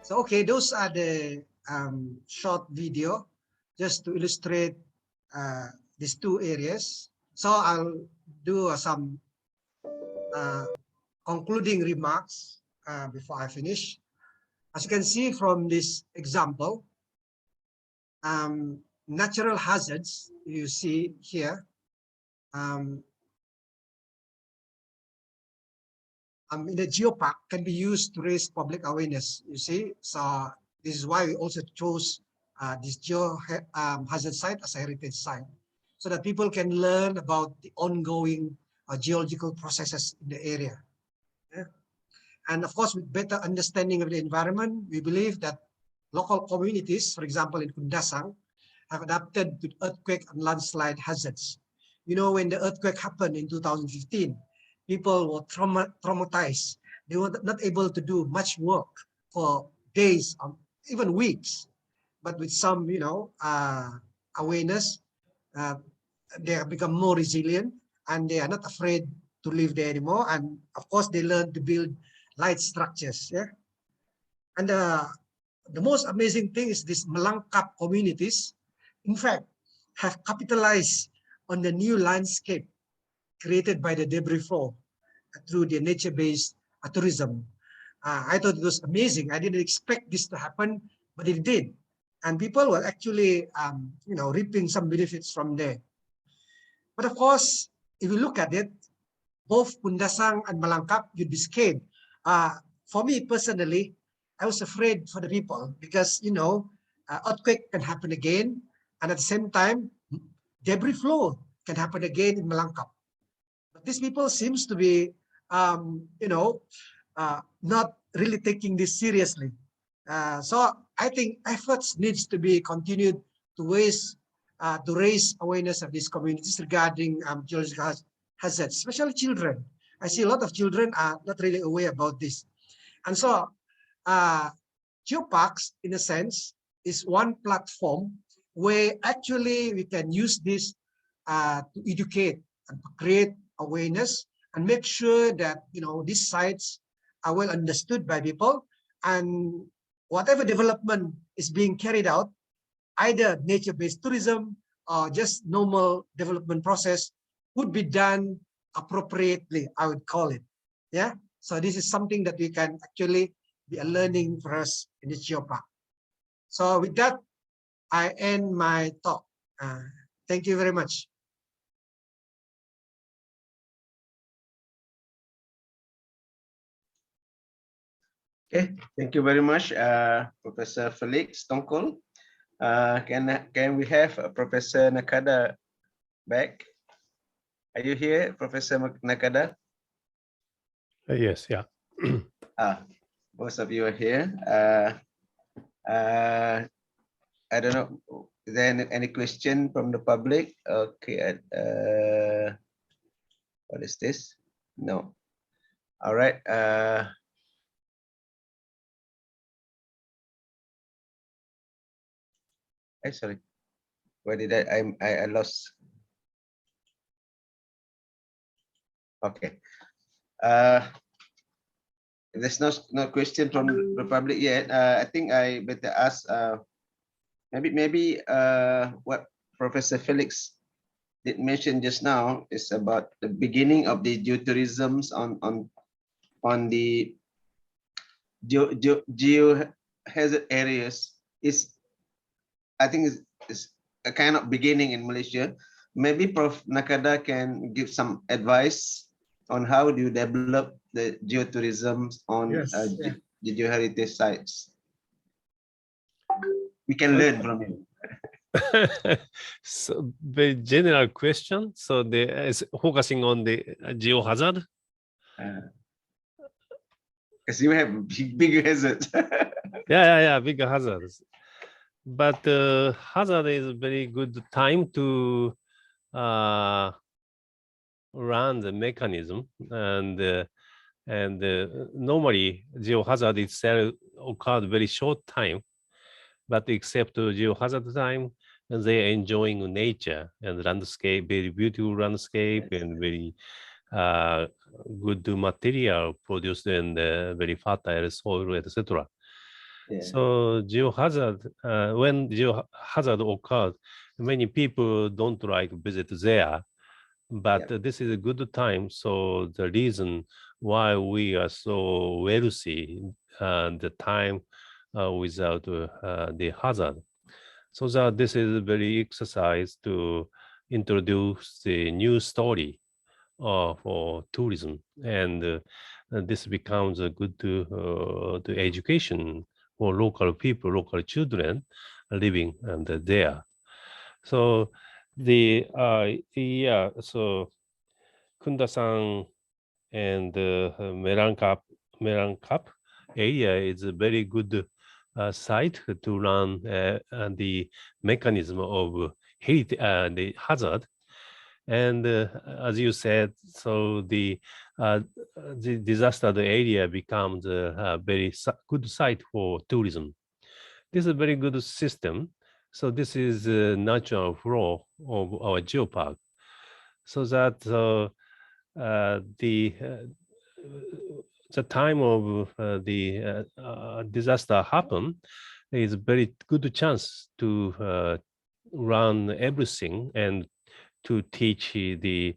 So okay, those are the short video just to illustrate these two areas. So I'll do some concluding remarks before I finish. As you can see from this example, natural hazards you see here in the Geopark can be used to raise public awareness, you see. So this is why we also chose this Geohazard site as a heritage site, so that people can learn about the ongoing geological processes in the area. Yeah. And of course, with better understanding of the environment, we believe that local communities, for example, in Kundasang, have adapted to earthquake and landslide hazards. You know, when the earthquake happened in 2015, people were traumatized. They were not able to do much work for days, even weeks. But with some, awareness, they have become more resilient and they are not afraid to live there anymore. And of course, they learn to build light structures. Yeah, and the most amazing thing is these Melangkap communities, in fact, have capitalized on the new landscape created by the debris flow through the nature-based tourism. I thought it was amazing. I didn't expect this to happen, but it did. And people were actually, reaping some benefits from there. But of course, if you look at it, both Pundasang and Melangkap, you'd be scared. For me personally, I was afraid for the people because, earthquake can happen again. And at the same time, debris flow can happen again in Melangkap. But these people seems to be, not really taking this seriously. So I think efforts needs to be continued to raise awareness of these communities regarding geological hazards, especially children. I see a lot of children are not really aware about this. And so Geoparks, in a sense, is one platform where actually we can use this to educate and to create awareness and make sure that these sites are well understood by people, and whatever development is being carried out, either nature-based tourism or just normal development process, would be done appropriately, I would call it. Yeah. So this is something that we can actually be a learning for us in the Geopark. So with that, I end my talk. Thank you very much. Okay, thank you very much, Professor Felix Tongkol. Can we have Professor Nakada back? Are you here, Professor Nakada? Yes, yeah. Most of you are here. I don't know, is there any question from the public? Okay, what is this? No. All right. Sorry, where did I lost? Okay. There's no question from the public yet. I think I better ask. Maybe what Professor Felix did mention just now is about the beginning of the geotourisms on the geohazard areas. I think it's a kind of beginning in Malaysia. Maybe Prof Nakada can give some advice on how do you develop the geotourism on the geoheritage sites. We can learn from you. So very general question. So is focusing on the geohazard. Because you have big hazards. Yeah, big hazards. But hazard is a very good time to run the mechanism, and normally geohazard itself occurred very short time, but except geohazard time, they're enjoying nature and landscape, very beautiful landscape, and very good material produced in the very fertile soil, etc. So geohazard, when geohazard occurs, many people don't like visit there, but this is a good time. So the reason why we are so wealthy the time without the hazard. So that this is a very exercise to introduce the new story for tourism, and this becomes a good to education for local people, local children living there. So the so Kunda-san and Melangkap area is a very good site to run the mechanism of the hazard. And as you said, so the disaster area becomes a very good site for tourism. This is a very good system. So this is a natural flow of our geopark. So that the time of the disaster happen is a very good chance to run everything and to teach the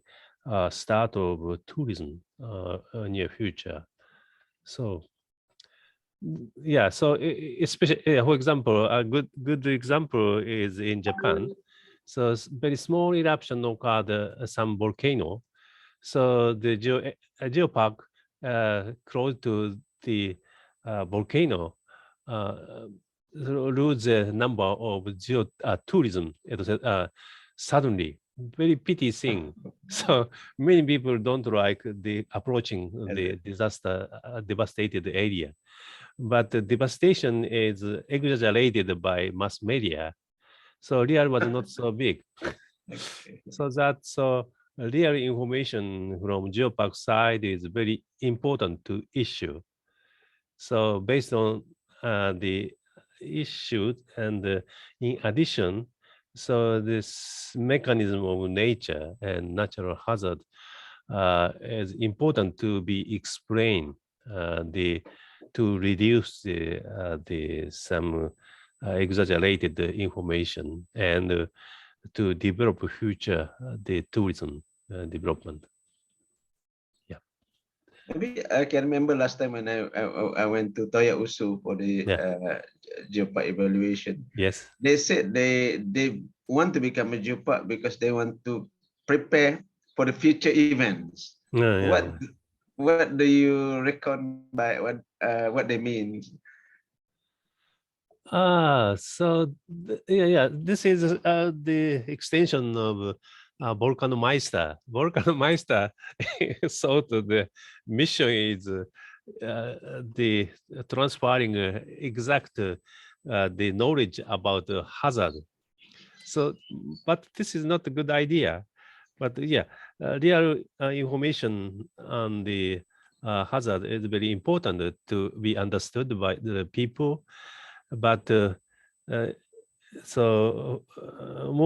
start of tourism near future. So yeah, so especially for example, a good example is in Japan. So very small eruption occurred some volcano. So the Geopark close to the volcano lose the number of tourism. Suddenly, very pity thing. So many people don't like the approaching the disaster devastated area, but the devastation is exaggerated by mass media. So real was not so big. So that's real information from Geopark side is very important to issue. So based on the issue and in addition, so this mechanism of nature and natural hazard is important to be explained to reduce the some exaggerated information and to develop future the tourism development. Yeah. Maybe I can remember last time when I went to Toya Usu for the Geopark evaluation. Yes. They said they want to become a Geopark because they want to prepare for the future events. What do you reckon by what they mean? So this is the extension of Volcanomeister. Volcanomeister thought the mission is the transferring exact the knowledge about the hazard. So, but this is not a good idea. But yeah, real information on the hazard is very important to be understood by the people. But more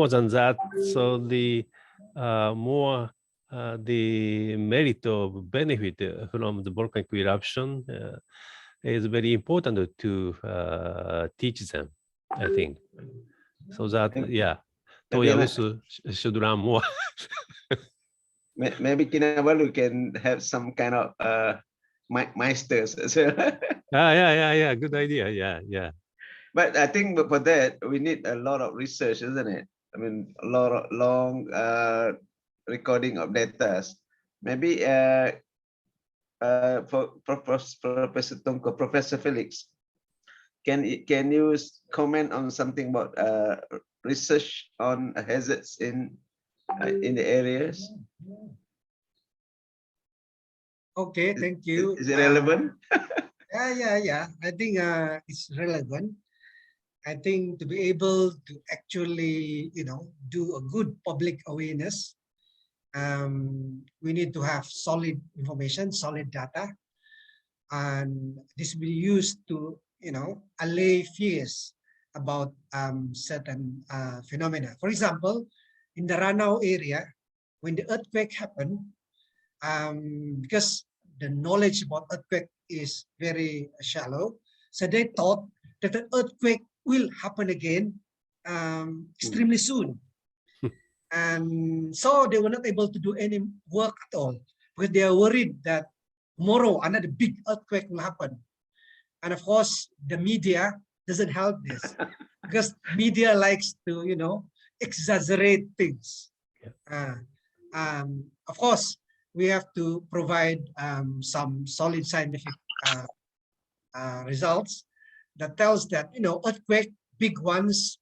than that, so the more the merit of benefit from the volcanic eruption is very important to teach them, I think. So that Toya Usu should run more. Maybe Kinabalu can have some kind of meisters as well. Yeah. Good idea. Yeah. But I think for that we need a lot of research, isn't it? I mean, a lot of long recording of data. Maybe for Professor Tongko, Professor Felix, can you comment on something about research on hazards in the areas? Okay, thank you. Is it relevant? Yeah. I think it's relevant. I think to be able to actually, do a good public awareness, we need to have solid information, solid data, and this will be used to, allay fears about certain phenomena. For example, in the Ranau area, when the earthquake happened, because the knowledge about earthquake is very shallow, so they thought that the earthquake will happen again extremely soon. And so they were not able to do any work at all because they are worried that tomorrow another big earthquake will happen. And of course, the media doesn't help this because media likes to, exaggerate things. Of course, we have to provide some solid scientific results that tells that, earthquake, big ones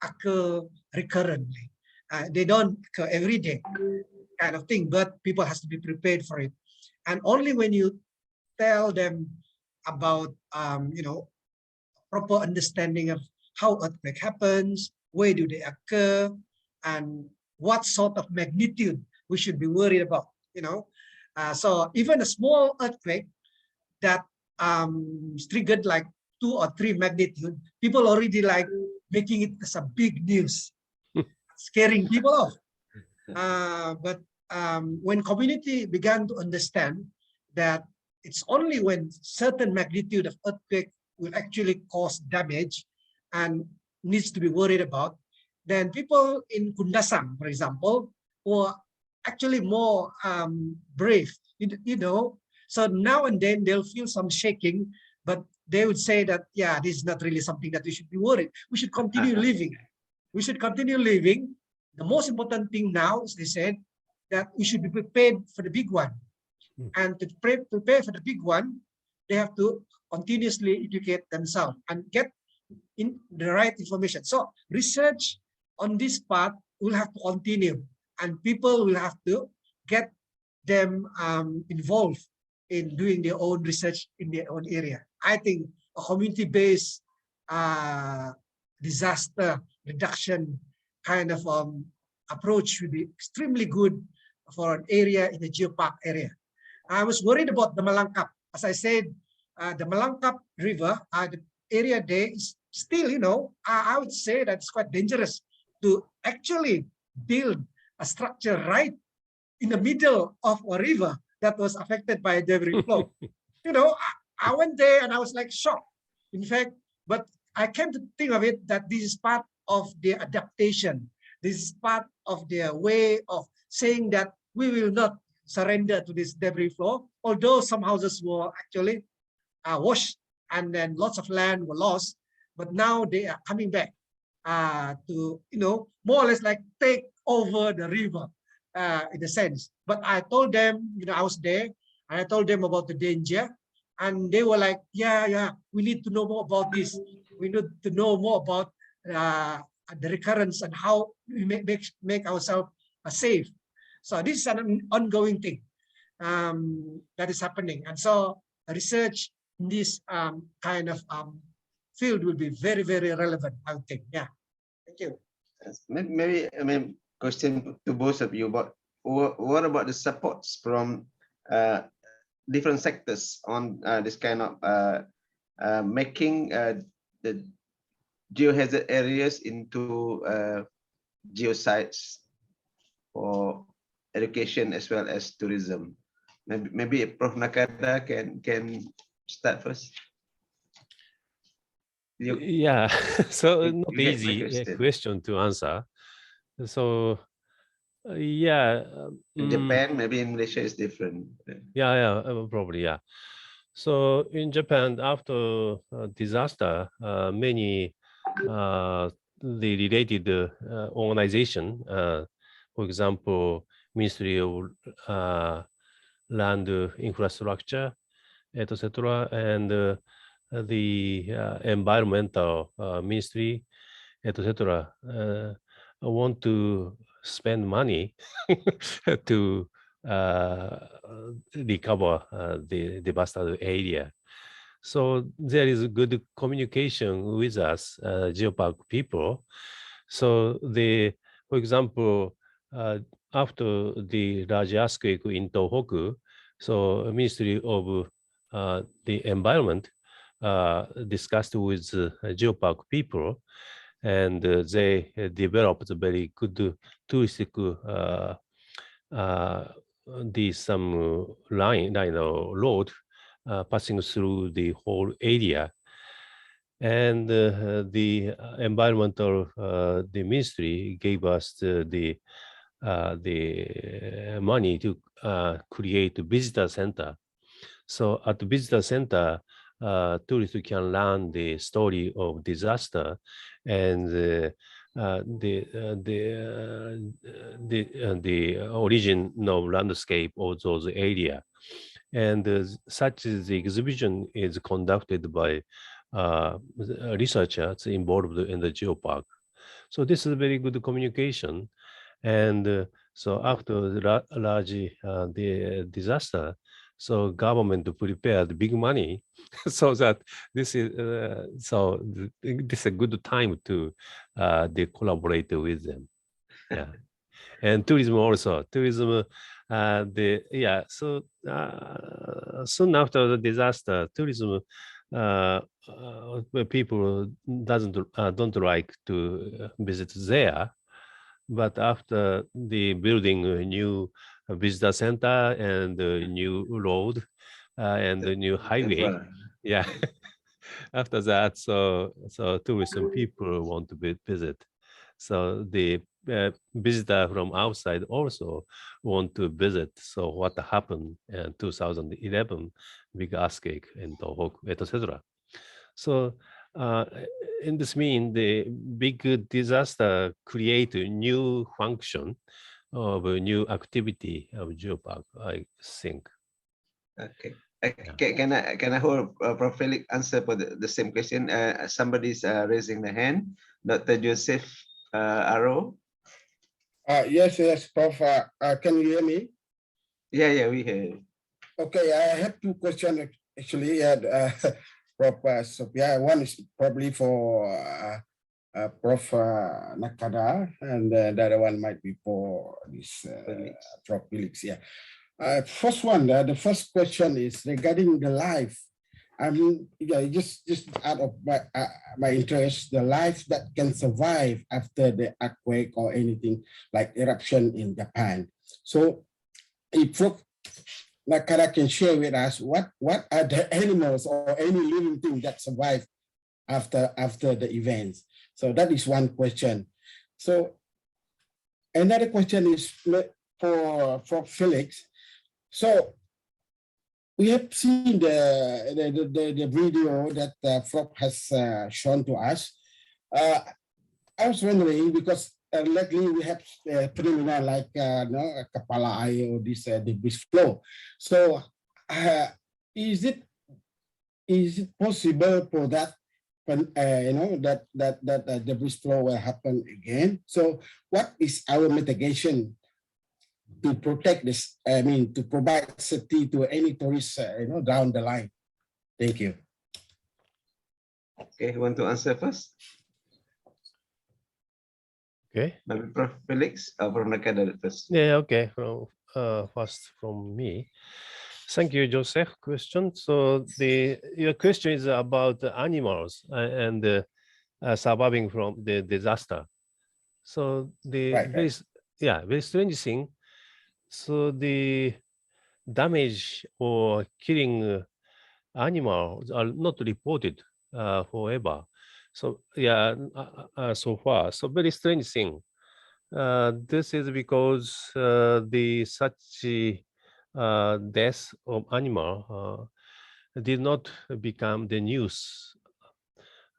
occur recurrently. They don't occur every day kind of thing, but people has to be prepared for it. And only when you tell them about, proper understanding of how earthquake happens, where do they occur, and what sort of magnitude we should be worried about, so even a small earthquake that triggered like 2 or 3 magnitude, people already like making it as a big news, scaring people off. But when community began to understand that it's only when certain magnitude of earthquake will actually cause damage and needs to be worried about, then people in Kundasang, for example, who are actually more brave, you know, so now and then they'll feel some shaking, but they would say that, yeah, this is not really something that we should be worried. We should continue living. We should continue living. The most important thing now, as they said, that we should be prepared for the big one. And to prepare for the big one, they have to continuously educate themselves and get in the right information. So research on this part will have to continue, and people will have to get them involved in doing their own research in their own area. I think a community-based disaster reduction kind of approach would be extremely good for an area in the Geopark area. I was worried about the Malangkap. As I said, the Malangkap River, the area there is still, you know, I would say that's quite dangerous to actually build a structure right in the middle of a river that was affected by a debris flow. You know, I went there and I was like shocked. In fact, but I came to think of it that this is part of their adaptation. This is part of their way of saying that we will not surrender to this debris flow, although some houses were actually washed and then lots of land were lost, but now they are coming back to, you know, more or less like take over the river in a sense. But I told them, you know, I was there and I told them about the danger, and they were like, yeah, we need to know more about this. We need to know more about the recurrence and how we make ourselves safe. So this is an ongoing thing that is happening. And so research in this kind of field will be very, very relevant, I would think. Yeah, thank you. Maybe, I mean, question to both of you, but what about the supports from different sectors on this kind of making the geohazard areas into geosites for education as well as tourism? Maybe Prof. Nakada can start first. Yeah, so not easy question to answer. So yeah, in Japan, maybe in Malaysia is different. Yeah, probably, yeah. So in Japan, after disaster, many the related organization, for example, Ministry of Land Infrastructure, etc., and the environmental ministry, etc., want to spend money to recover the devastated area. So there is good communication with us, Geopark people. So for example, after the large earthquake in Tohoku, so Ministry of the Environment discussed with Geopark people, and they developed a very good touristic some line or road passing through the whole area. And the environmental the ministry gave us the money to create a visitor center. So at the visitor center, tourists can learn the story of disaster and the original landscape of those areas. And such as the exhibition is conducted by researchers involved in the Geopark. So this is very good communication. And so after the large the disaster, so government prepared big money so that this is this is a good time to they collaborate with them. Yeah. And tourism also. Tourism so soon after the disaster, tourism people don't like to visit there. But after the building a new visitor center and a new road, and the new highway. Yeah. After that, so tourism people want to visit. So the visitor from outside also want to visit. So what happened in 2011, big earthquake in Tohoku, etc. So in this mean the big disaster create a new function of a new activity of Geopark, I think. Okay. Can I hold Prof. Felix answer for the same question? Somebody's raising the hand. Dr. Joseph Arrow. Yes, Prof. Can you hear me? Yeah, we hear you. Okay, I have two questions actually, Prof. Sophia. One is probably for Prof. Nakada, and the other one might be for this Prof. Felix. Yeah. First one, the first question is regarding the life. I mean, yeah, just out of my interest, the life that can survive after the earthquake or anything like eruption in Japan. So, if Prof. Nakada can share with us what are the animals or any living thing that survive after the events. So that is one question. So another question is for Felix. So we have seen the video that Frog has shown to us. I was wondering because lately we have phenomena like kepala air or this debris flow. So is it possible for that that debris flow will happen again? So what is our mitigation to protect this? I mean, to provide safety to any tourists, down the line. Thank you. Okay, you want to answer first? Okay. Maybe Prof. Felix or Prof. Nakada first. Yeah, okay. First from me. Thank you, Joseph. Question. So your question is about the animals and surviving from the disaster. So very strange thing. So the damage or killing animals are not reported forever. So yeah, so far. So very strange thing. This is because the such death of animal did not become the news.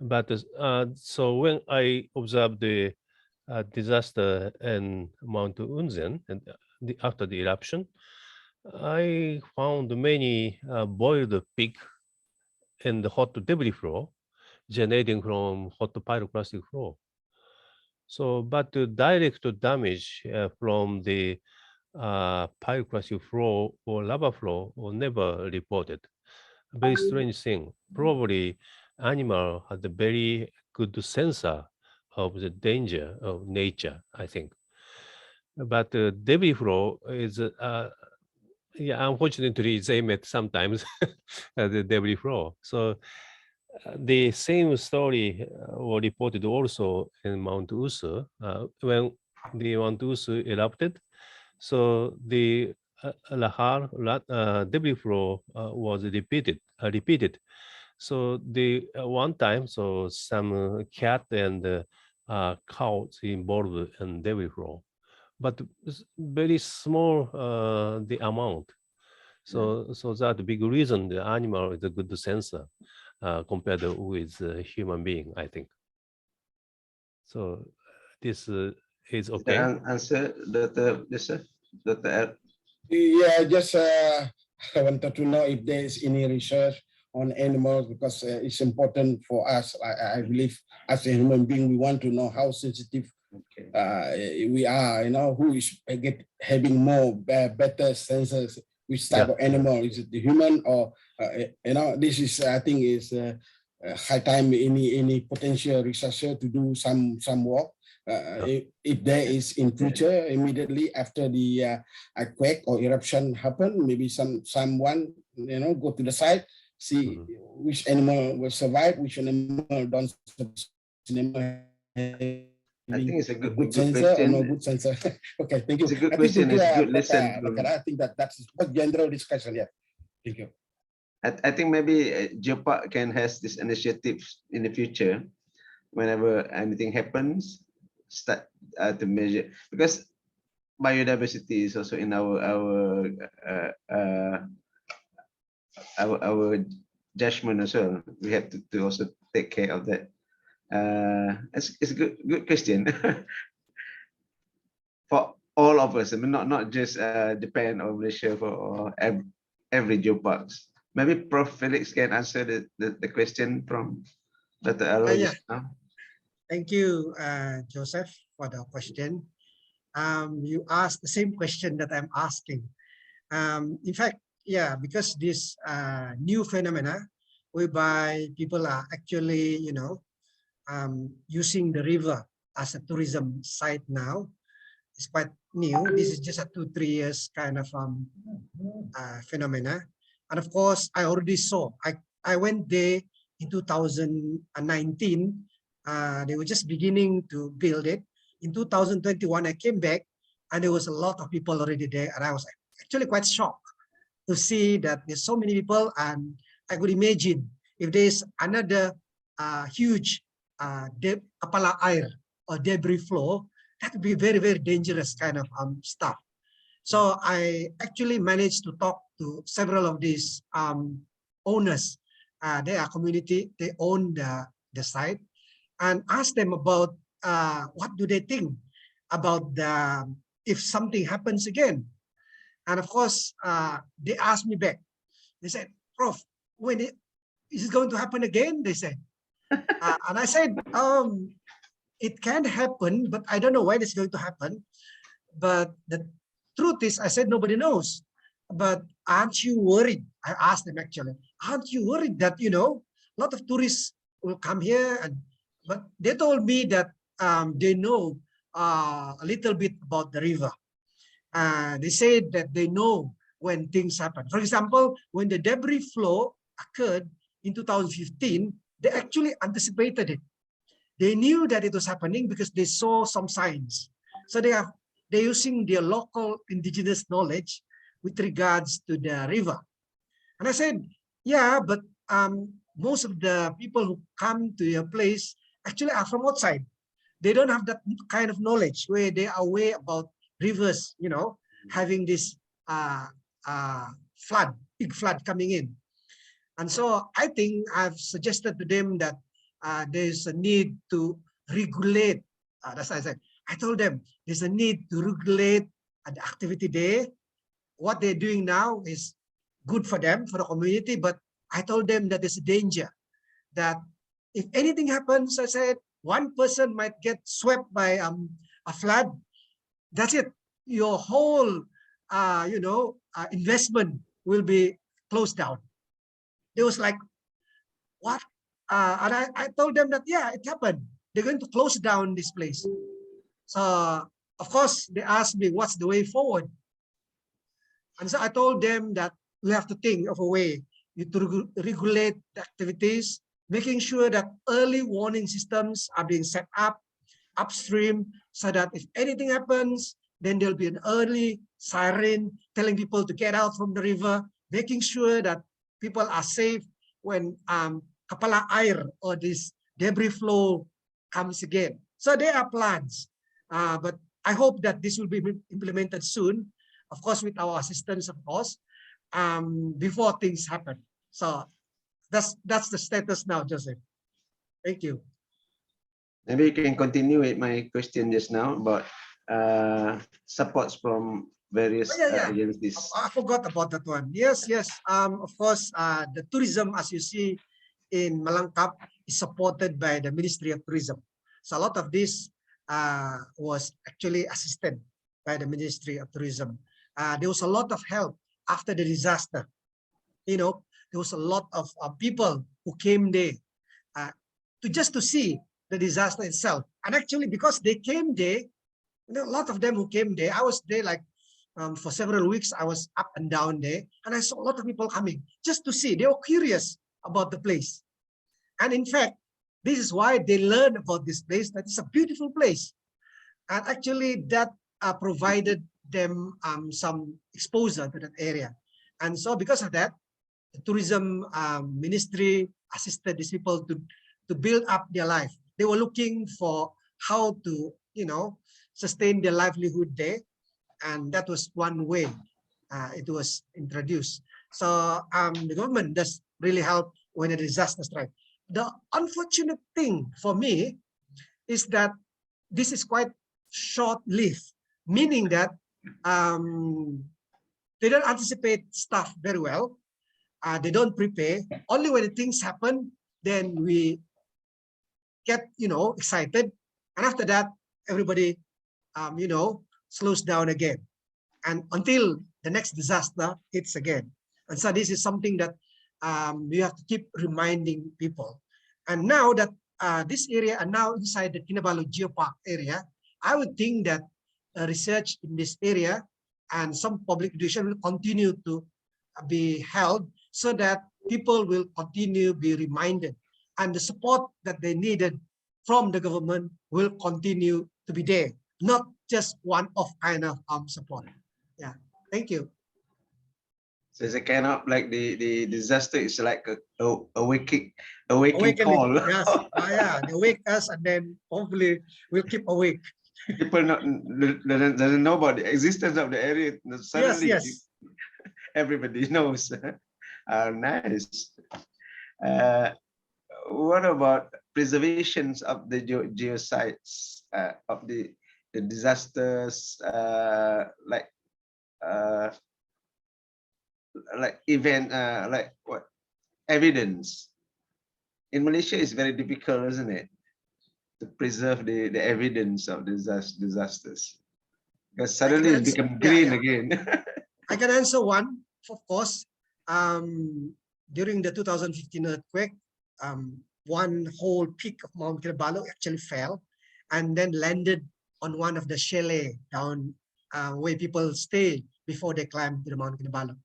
But so when I observed the disaster in Mount Unzen and after the eruption, I found many boiled pig in the hot debris flow generating from hot pyroclastic flow. So, but the direct damage from the pyroclastic flow or lava flow were never reported. Very strange thing. Probably animal had a very good sensor of the danger of nature, I think. But debris flow is, unfortunately, they met sometimes the debris flow. So the same story was reported also in Mount Usu when the Mount Usu erupted. So the lahar debris flow was repeated. So the one time, so some cat and cows involved in debris flow, but very small the amount. So that big reason the animal is a good sensor compared with human being, I think. So this is okay. Answer, Dr. Joseph, Dr. Yeah, just I wanted to know if there is any research on animals because it's important for us. I believe as a human being, we want to know how sensitive we are, who is having more better sensors, which type of animal, is it the human or, this is, I think is high time any potential researcher to do some work. If there is in future, immediately after the earthquake or eruption happen, maybe someone, go to the site, see which animal will survive, which animal don't survive. I think it's a good sensor question. or no good sensor. Okay, thank you. It's a good question. It's a good lesson. I think that's a general discussion. Yeah, thank you. I think maybe Geopark can has this initiative in the future. Whenever anything happens, start to measure, because biodiversity is also in our judgment as well. We have to also take care of that. It's a good question for all of us. I mean, not just Japan or Malaysia, for every geoparks. Maybe Prof. Felix can answer the question from Dr. Aro Yeah. just now. Thank you, Joseph, for the question. You asked the same question that I'm asking. In fact, yeah, because this new phenomena whereby people are actually, using the river as a tourism site now, is quite new. This is just a 2-3 years kind of phenomena. And of course, I already saw, I went there in 2019. They were just beginning to build it. In 2021, I came back and there was a lot of people already there. And I was actually quite shocked to see that there's so many people. And I could imagine if there's another huge kepala air or debris flow, that would be very, very dangerous kind of stuff. So I actually managed to talk to several of these owners. They are community, they own the site, and ask them about what do they think about if something happens again. And of course, they asked me back. They said, Prof, when is it going to happen again? They said. And I said, it can happen, but I don't know when it's going to happen. But the truth is, I said, nobody knows. But aren't you worried? I asked them actually, aren't you worried that, a lot of tourists will come here? But they told me that they know a little bit about the river. They said that they know when things happen. For example, when the debris flow occurred in 2015, they actually anticipated it. They knew that it was happening because they saw some signs. So they're using their local indigenous knowledge with regards to the river. And I said, yeah, but most of the people who come to your place actually are from outside. They don't have that kind of knowledge where they are aware about rivers, having this big flood coming in. And so I think I've suggested to them that there's a need to regulate. That's what I said. I told them there's a need to regulate the activity there. What they're doing now is good for them, for the community, but I told them that there's a danger that if anything happens, I said, one person might get swept by a flood. That's it. Your whole, investment will be closed down. It was like, what? And I told them that, yeah, it happened. They're going to close down this place. So, of course, they asked me, what's the way forward? And so I told them that we have to think of a way to regulate the activities, making sure that early warning systems are being set up upstream so that if anything happens, then there'll be an early siren telling people to get out from the river, making sure that people are safe when kepala air or this debris flow comes again. So there are plans, but I hope that this will be implemented soon, of course, with our assistance, of course, before things happen. So that's the status now, Joseph. Thank you. Maybe you can continue with my question just now about supports from various agencies. I forgot about that one. Yes. Of course, the tourism, as you see in Malangkap, is supported by the Ministry of Tourism. So a lot of this was actually assisted by the Ministry of Tourism. There was a lot of help after the disaster. There was a lot of people who came there to see the disaster itself. And actually, because they came there, a lot of them who came there, I was there like for several weeks. I was up and down there, and I saw a lot of people coming just to see. They were curious about the place. And in fact, this is why they learned about this place, that it's a beautiful place. And actually that provided them some exposure to that area. And so because of that, the tourism ministry assisted these people to build up their life. They were looking for how to, sustain their livelihood there. And that was one way it was introduced. So the government does really help when a disaster strikes. The unfortunate thing for me is that this is quite short-lived, meaning that they don't anticipate stuff very well. They don't prepare. Only when the things happen, then we get, excited. And after that, everybody, slows down again. And until the next disaster hits again. And so this is something that you have to keep reminding people. And now that this area are now inside the Kinabalu Geopark area, I would think that research in this area and some public education will continue to be held so that people will continue to be reminded, and the support that they needed from the government will continue to be there, not just one-off kind of support. Yeah, thank you. So it's a kind of like the disaster is like a waking call. Yes, yeah, they wake us and then hopefully we'll keep awake. People doesn't know about the existence of the area. Suddenly, yes. Everybody knows. Nice. What about preservations of the geosites of the disasters, like event, like what evidence? In Malaysia, it's very difficult, isn't it, to preserve the evidence of disasters, because suddenly it's become green again. I can answer one, of course. During the 2015 earthquake, one whole peak of Mount Kinabalu actually fell and then landed on one of the chalet down where people stay before they climb to the Mount Kinabalu.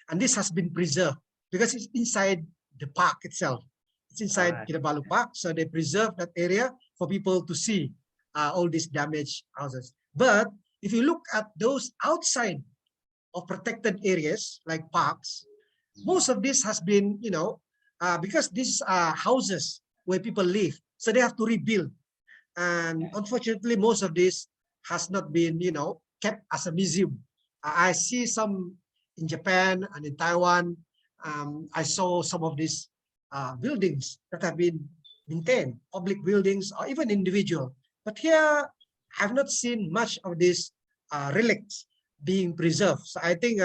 And this has been preserved because it's inside the park itself. It's inside Kinabalu Park, so they preserve that area for people to see all these damaged houses. But if you look at those outside of protected areas like parks, most of this has been, because these are houses where people live, so they have to rebuild. And unfortunately, most of this has not been, kept as a museum. I see some in Japan and in Taiwan. I saw some of these buildings that have been maintained, public buildings or even individual. But here, I've not seen much of these relics being preserved. So I think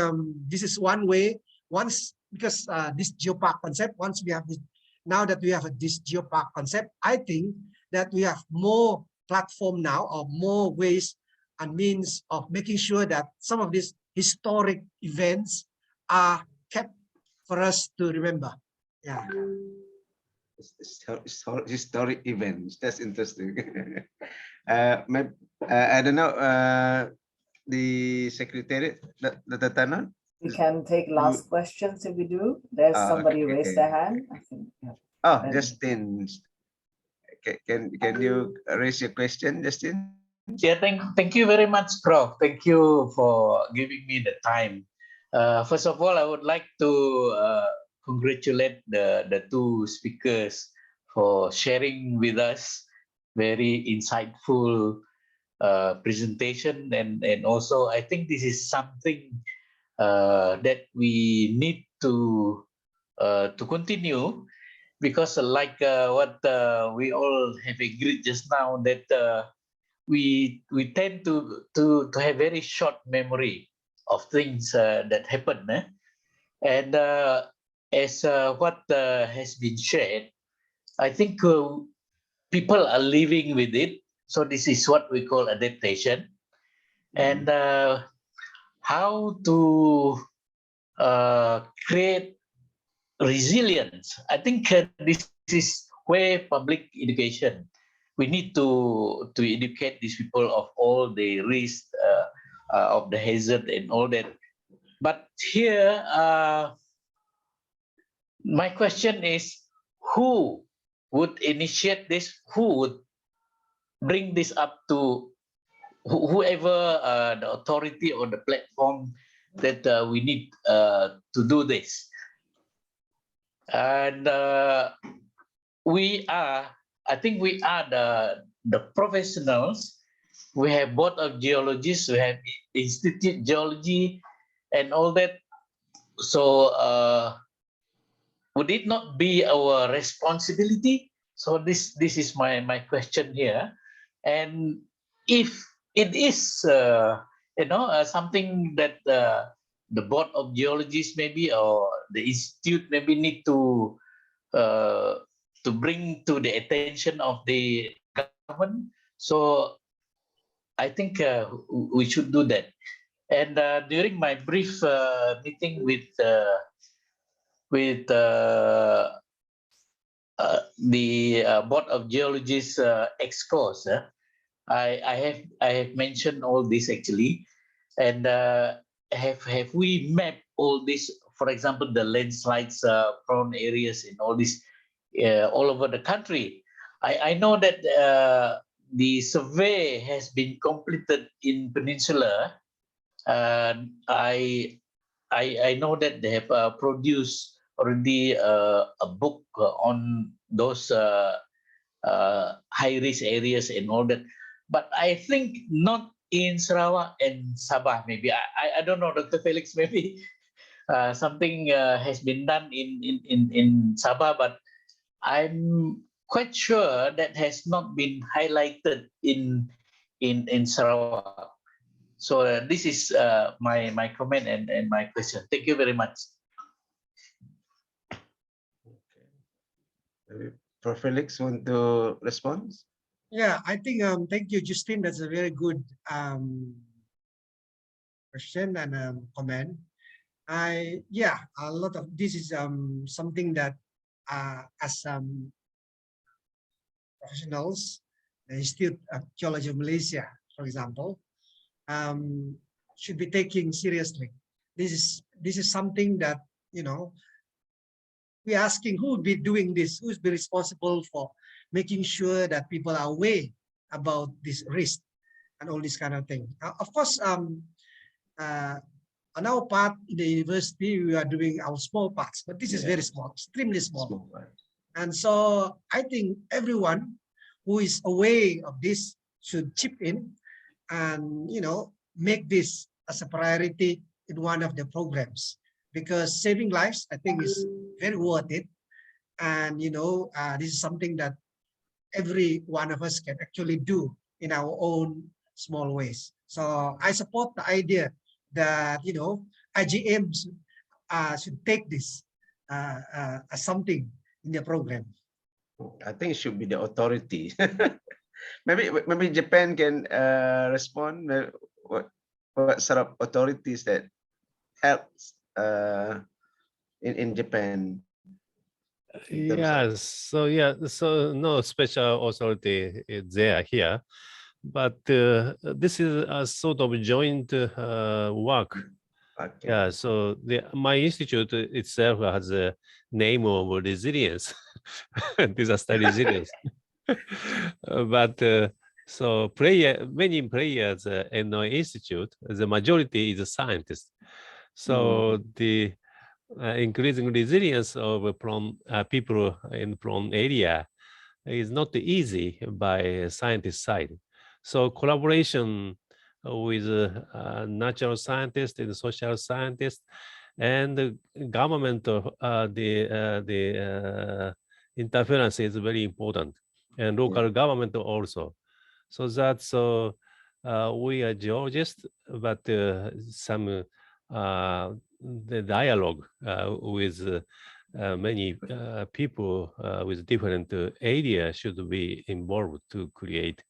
this is one way. Because this Geopark concept, once we have this, now that we have this Geopark concept, I think that we have more platform now, or more ways and means of making sure that some of these historic events are kept for us to remember. Yeah. Historic events. That's interesting. I don't know. The secretariat, the Tanan. We can take last questions if we do. There's somebody raised their hand. I think. Yeah. Oh, Justin. Can you raise your question, Justin? Yeah, thank you very much, Prof. Thank you for giving me the time. First of all, I would like to congratulate the two speakers for sharing with us very insightful presentation, and also I think this is something that we need to continue, because like what we all have agreed just now, that we tend to have very short memory of things that happen, and as what has been shared, I think people are living with it. So this is what we call adaptation, and how to create resilience. I think this is where public education, we need to educate these people of all the risks of the hazard and all that. But here, my question is, who would initiate this? Who would bring this up to whoever the authority or the platform that we need to do this? And I think we are the professionals. We have board of geologists, we have institute geology and all that. So would it not be our responsibility? So this is my question here. And if it is something that the board of geologists maybe or the institute maybe need to bring to the attention of the government, so I think we should do that. And during my brief meeting with the board of geologists ex-course, I have mentioned all this actually, and have we mapped all this? For example, the landslides prone areas in all this all over the country. I know that the survey has been completed in Peninsula. I know that they have produced already a book on those high-risk areas and all that, but I think not in Sarawak and Sabah. Maybe I don't know, Dr. Felix. Maybe something has been done in Sabah, but I'm quite sure that has not been highlighted in Sarawak. So this is my comment and my question. Thank you very much. Prof. Felix want to respond? Yeah, I think thank you, Justine. That's a very good question and comment. Yeah, a lot of this is something that as professionals, the Institute of Geology of Malaysia, for example, should be taking seriously. This is something that, you know, we're asking who would be doing this, who's be responsible for making sure that people are aware about this risk and all this kind of thing. Of course, on our part in the university, we are doing our small parts, but this is very small, extremely small. And so I think everyone who is aware of this should chip in and, you know, make this as a priority in one of the programs, because saving lives, I think, is very worth it. And, you know, this is something that every one of us can actually do in our own small ways. So I support the idea that, you know, IGMs should take this as something in the program. I think it should be the authority. maybe Japan can respond. What sort of authorities that helps in Japan? Yes, so no special authority is there here, but this is a sort of joint work. Okay. Yeah, so my institute itself has a name of resilience, disaster resilience. But so many players in our institute, the majority is scientists. So the increasing resilience of people in prone area is not easy by scientist side. So collaboration with natural scientists and social scientists and the government, the interference is very important, and local government also. So that's we are geologists, but some the dialogue with many people with different areas should be involved to create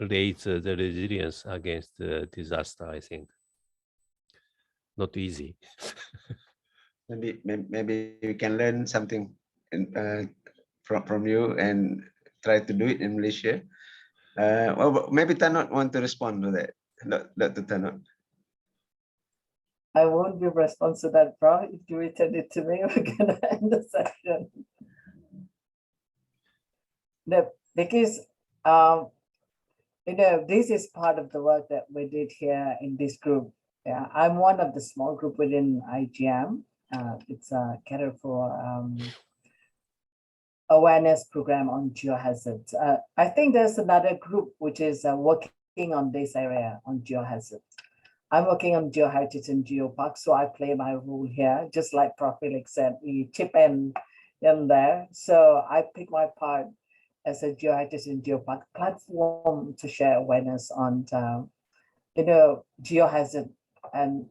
raise the resilience against disaster. I think not easy. maybe we can learn something from you and try to do it in Malaysia. Well, maybe Tanot want to respond to that. Dr. Tanot. I won't give response to that, Prof. If you return it to me, we're gonna end the session. Because you know, this is part of the work that we did here in this group. Yeah, I'm one of the small group within IGM, It's a catered for awareness program on geohazards. I think there's another group which is working on this area on geohazards. I'm working on Geoheritage and Geopark, so I play my role here, just like Prof. Felix said, we chip in there. So I pick my part as a Geoheritage and Geopark platform to share awareness on, geohazard and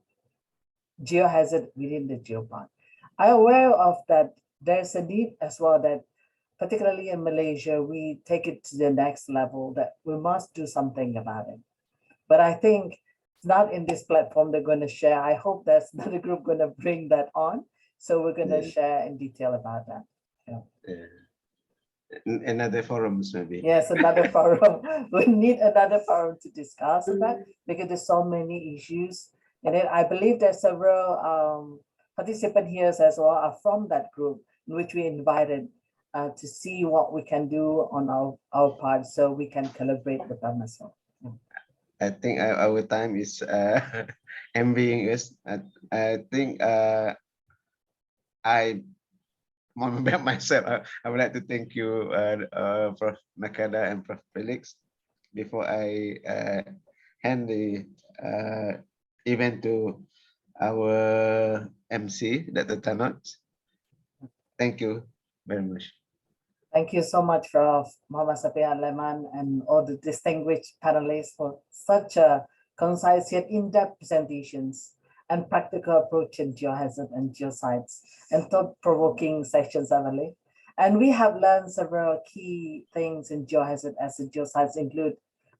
geohazard within the Geopark. I'm aware of that there's a need as well that particularly in Malaysia, we take it to the next level that we must do something about it. But I think it's not in this platform they're going to share. I hope there's another group going to bring that on. So we're going to share in detail about that. Another forums maybe. Yes, another forum. We need another forum to discuss that because there's so many issues. And then I believe there's several participants here as well are from that group in which we invited to see what we can do on our part so we can collaborate with them as well. I think our time is envying us. I think I myself, I would like to thank you, Prof. Nakada and Prof. Felix. Before I hand the event to our MC, Dr. Tanot. Thank you very much. Thank you so much, Prof. Muhammad Safian Leman and all the distinguished panelists for such a concise yet in-depth presentations and practical approach in geohazard and geosites and thought-provoking sessions, I believe. And we have learned several key things in geohazard as the geosites include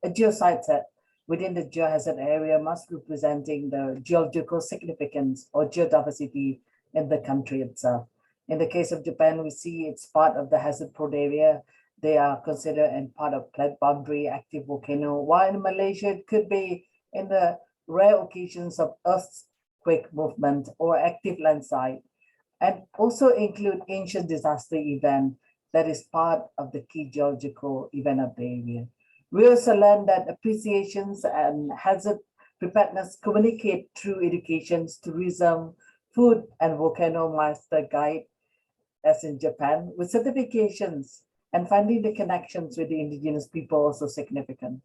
a geosite set within the geohazard area must representing the geological significance or geodiversity in the country itself. In the case of Japan, we see it's part of the hazard prone area. They are considered and part of plate boundary, active volcano, while in Malaysia, it could be in the rare occasions of earthquake movement or active landslide, and also include ancient disaster event that is part of the key geological event of the area. We also learned that appreciations and hazard preparedness communicate through education, tourism, food, and volcano master guide, as in Japan, with certifications and finding the connections with the indigenous people also significant.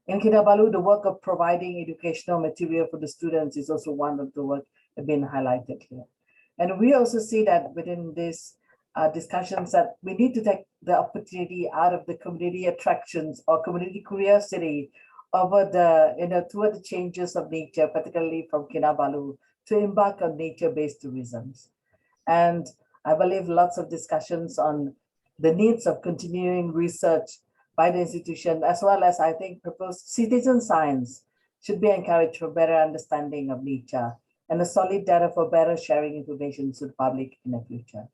In Kinabalu, the work of providing educational material for the students is also one of the work that been highlighted here. And we also see that within this discussions that we need to take the opportunity out of the community attractions or community curiosity over the, toward the changes of nature, particularly from Kinabalu, to embark on nature-based tourism. And I believe lots of discussions on the needs of continuing research by the institution, as well as I think proposed citizen science should be encouraged for better understanding of nature and a solid data for better sharing information to the public in the future.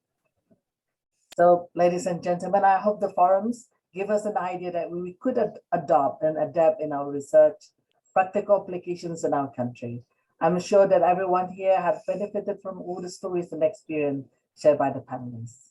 So, ladies and gentlemen, I hope the forums give us an idea that we could adopt and adapt in our research, practical applications in our country. I'm sure that everyone here has benefited from all the stories and experience shared by the panelists.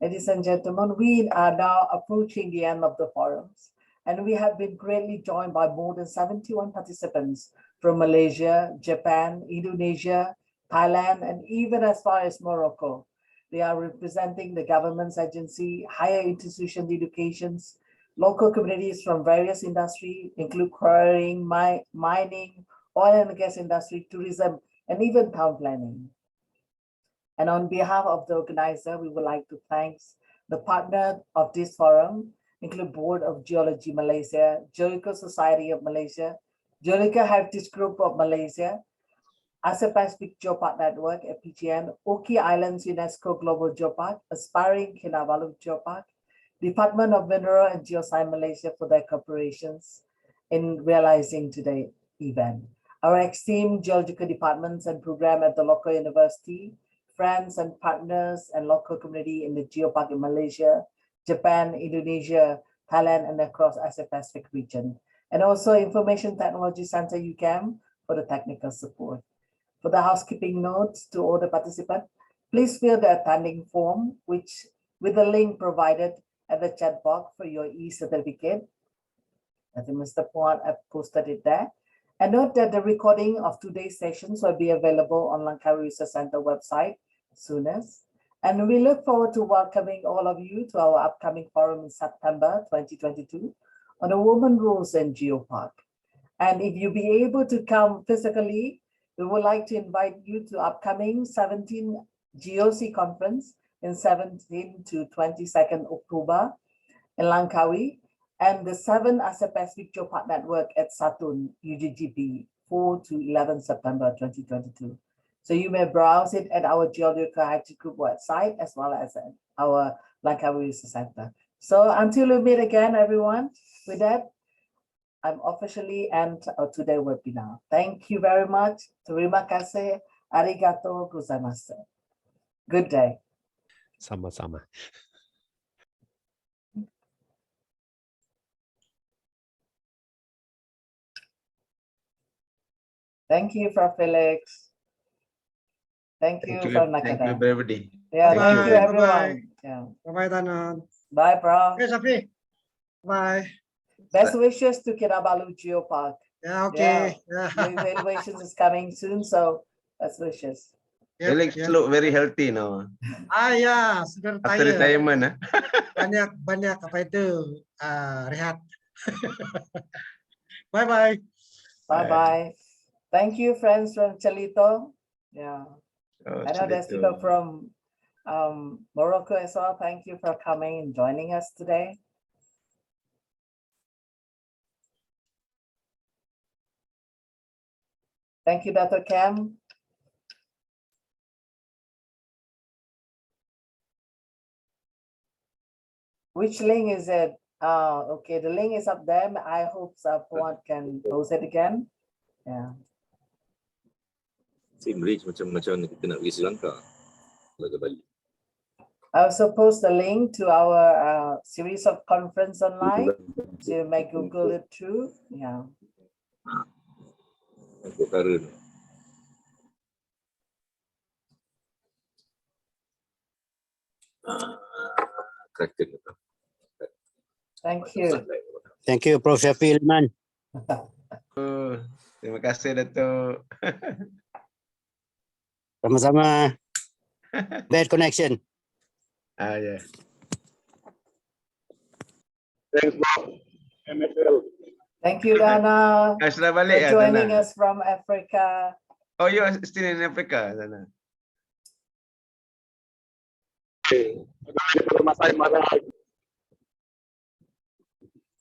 Ladies and gentlemen, we are now approaching the end of the forums, and we have been greatly joined by more than 71 participants from Malaysia, Japan, Indonesia, Thailand, and even as far as Morocco. They are representing the government's agency, higher institution educations, local communities from various industries, include quarrying, mining, oil and gas industry, tourism, and even town planning. And on behalf of the organizer, we would like to thank the partner of this forum, include Board of Geology Malaysia, Geological Society of Malaysia, Geological Heritage Group of Malaysia, Asia Pacific Geopark Network, APGN, Oki Islands UNESCO Global Geopark, Aspiring Kinabalu Geopark, Department of Mineral and Geoscience Malaysia for their cooperations in realizing today's event. Our esteemed geological departments and program at the local university, friends and partners and local community in the Geopark in Malaysia, Japan, Indonesia, Thailand, and across Asia Pacific region. And also Information Technology Center, UCAM, for the technical support. For the housekeeping notes to all the participants, please fill the attending form, which with the link provided at the chat box for your e-certificate. I think Mr. Puan have posted it there. And note that the recording of today's sessions will be available on Langkawi Research Center website soonest. And we look forward to welcoming all of you to our upcoming forum in September 2022 on the women roles in Geopark. And if you be able to come physically, we would like to invite you to upcoming 17 GOC conference in 17 to 22nd October in Langkawi, and the 7 Asia Pacific Geopark Network at Satun, UGGP, 4 to 11 September 2022. So you may browse it at our Geoheritage Group website as well as at our Langkawi Research Center. So until we meet again, everyone, with that, I'm officially end today's webinar. Thank you very much. Terima kasih. Arigato gozaimasu. Good day. Sama-sama. Thank you, Prof. Felix. Thank you, Prof. Thank you, Nakada. everybody. Yeah, Thank thank you. you, everyone. Yeah. Bye-bye, Danan. Bye, Prof. Okay, Safi. Bye. Best wishes to Kinabalu Geopark. Yeah, okay. The Yeah. evaluations is coming soon, so best wishes. Yep, Felix yep. look very healthy now. Ya, sudah After retire. retirement. Banyak apa itu rehat. Bye-bye. Bye-bye. Thank you, friends from Chalito. Yeah. Oh, I know there's people from Morocco as well. Thank you for coming and joining us today. Thank you, Dr. Cam. Which link is it? Okay, the link is up there. I hope someone can post it again. Yeah. Macam kita nak pergi Sri Lanka. Laga Bali. I also post the link to our series of conference online. So you may Google it too. Yeah. Thank you. Thank you, Prof. Shafi Ilman. Terima kasih, Dato'. Sama-sama. Bad connection. Yeah. Thanks, Bob. MSL. Thank you, Dana, Sudah for balik ya, joining Dana? us from Africa. Oh, you are still in Africa, Dana?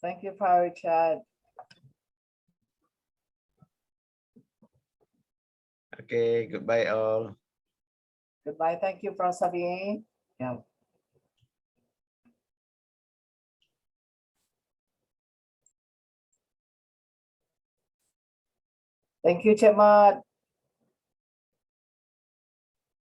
Thank you, Pirate Chat. Okay, goodbye all. Goodbye. Thank you, Prof. Xavier. Yeah. Thank you, Chemad.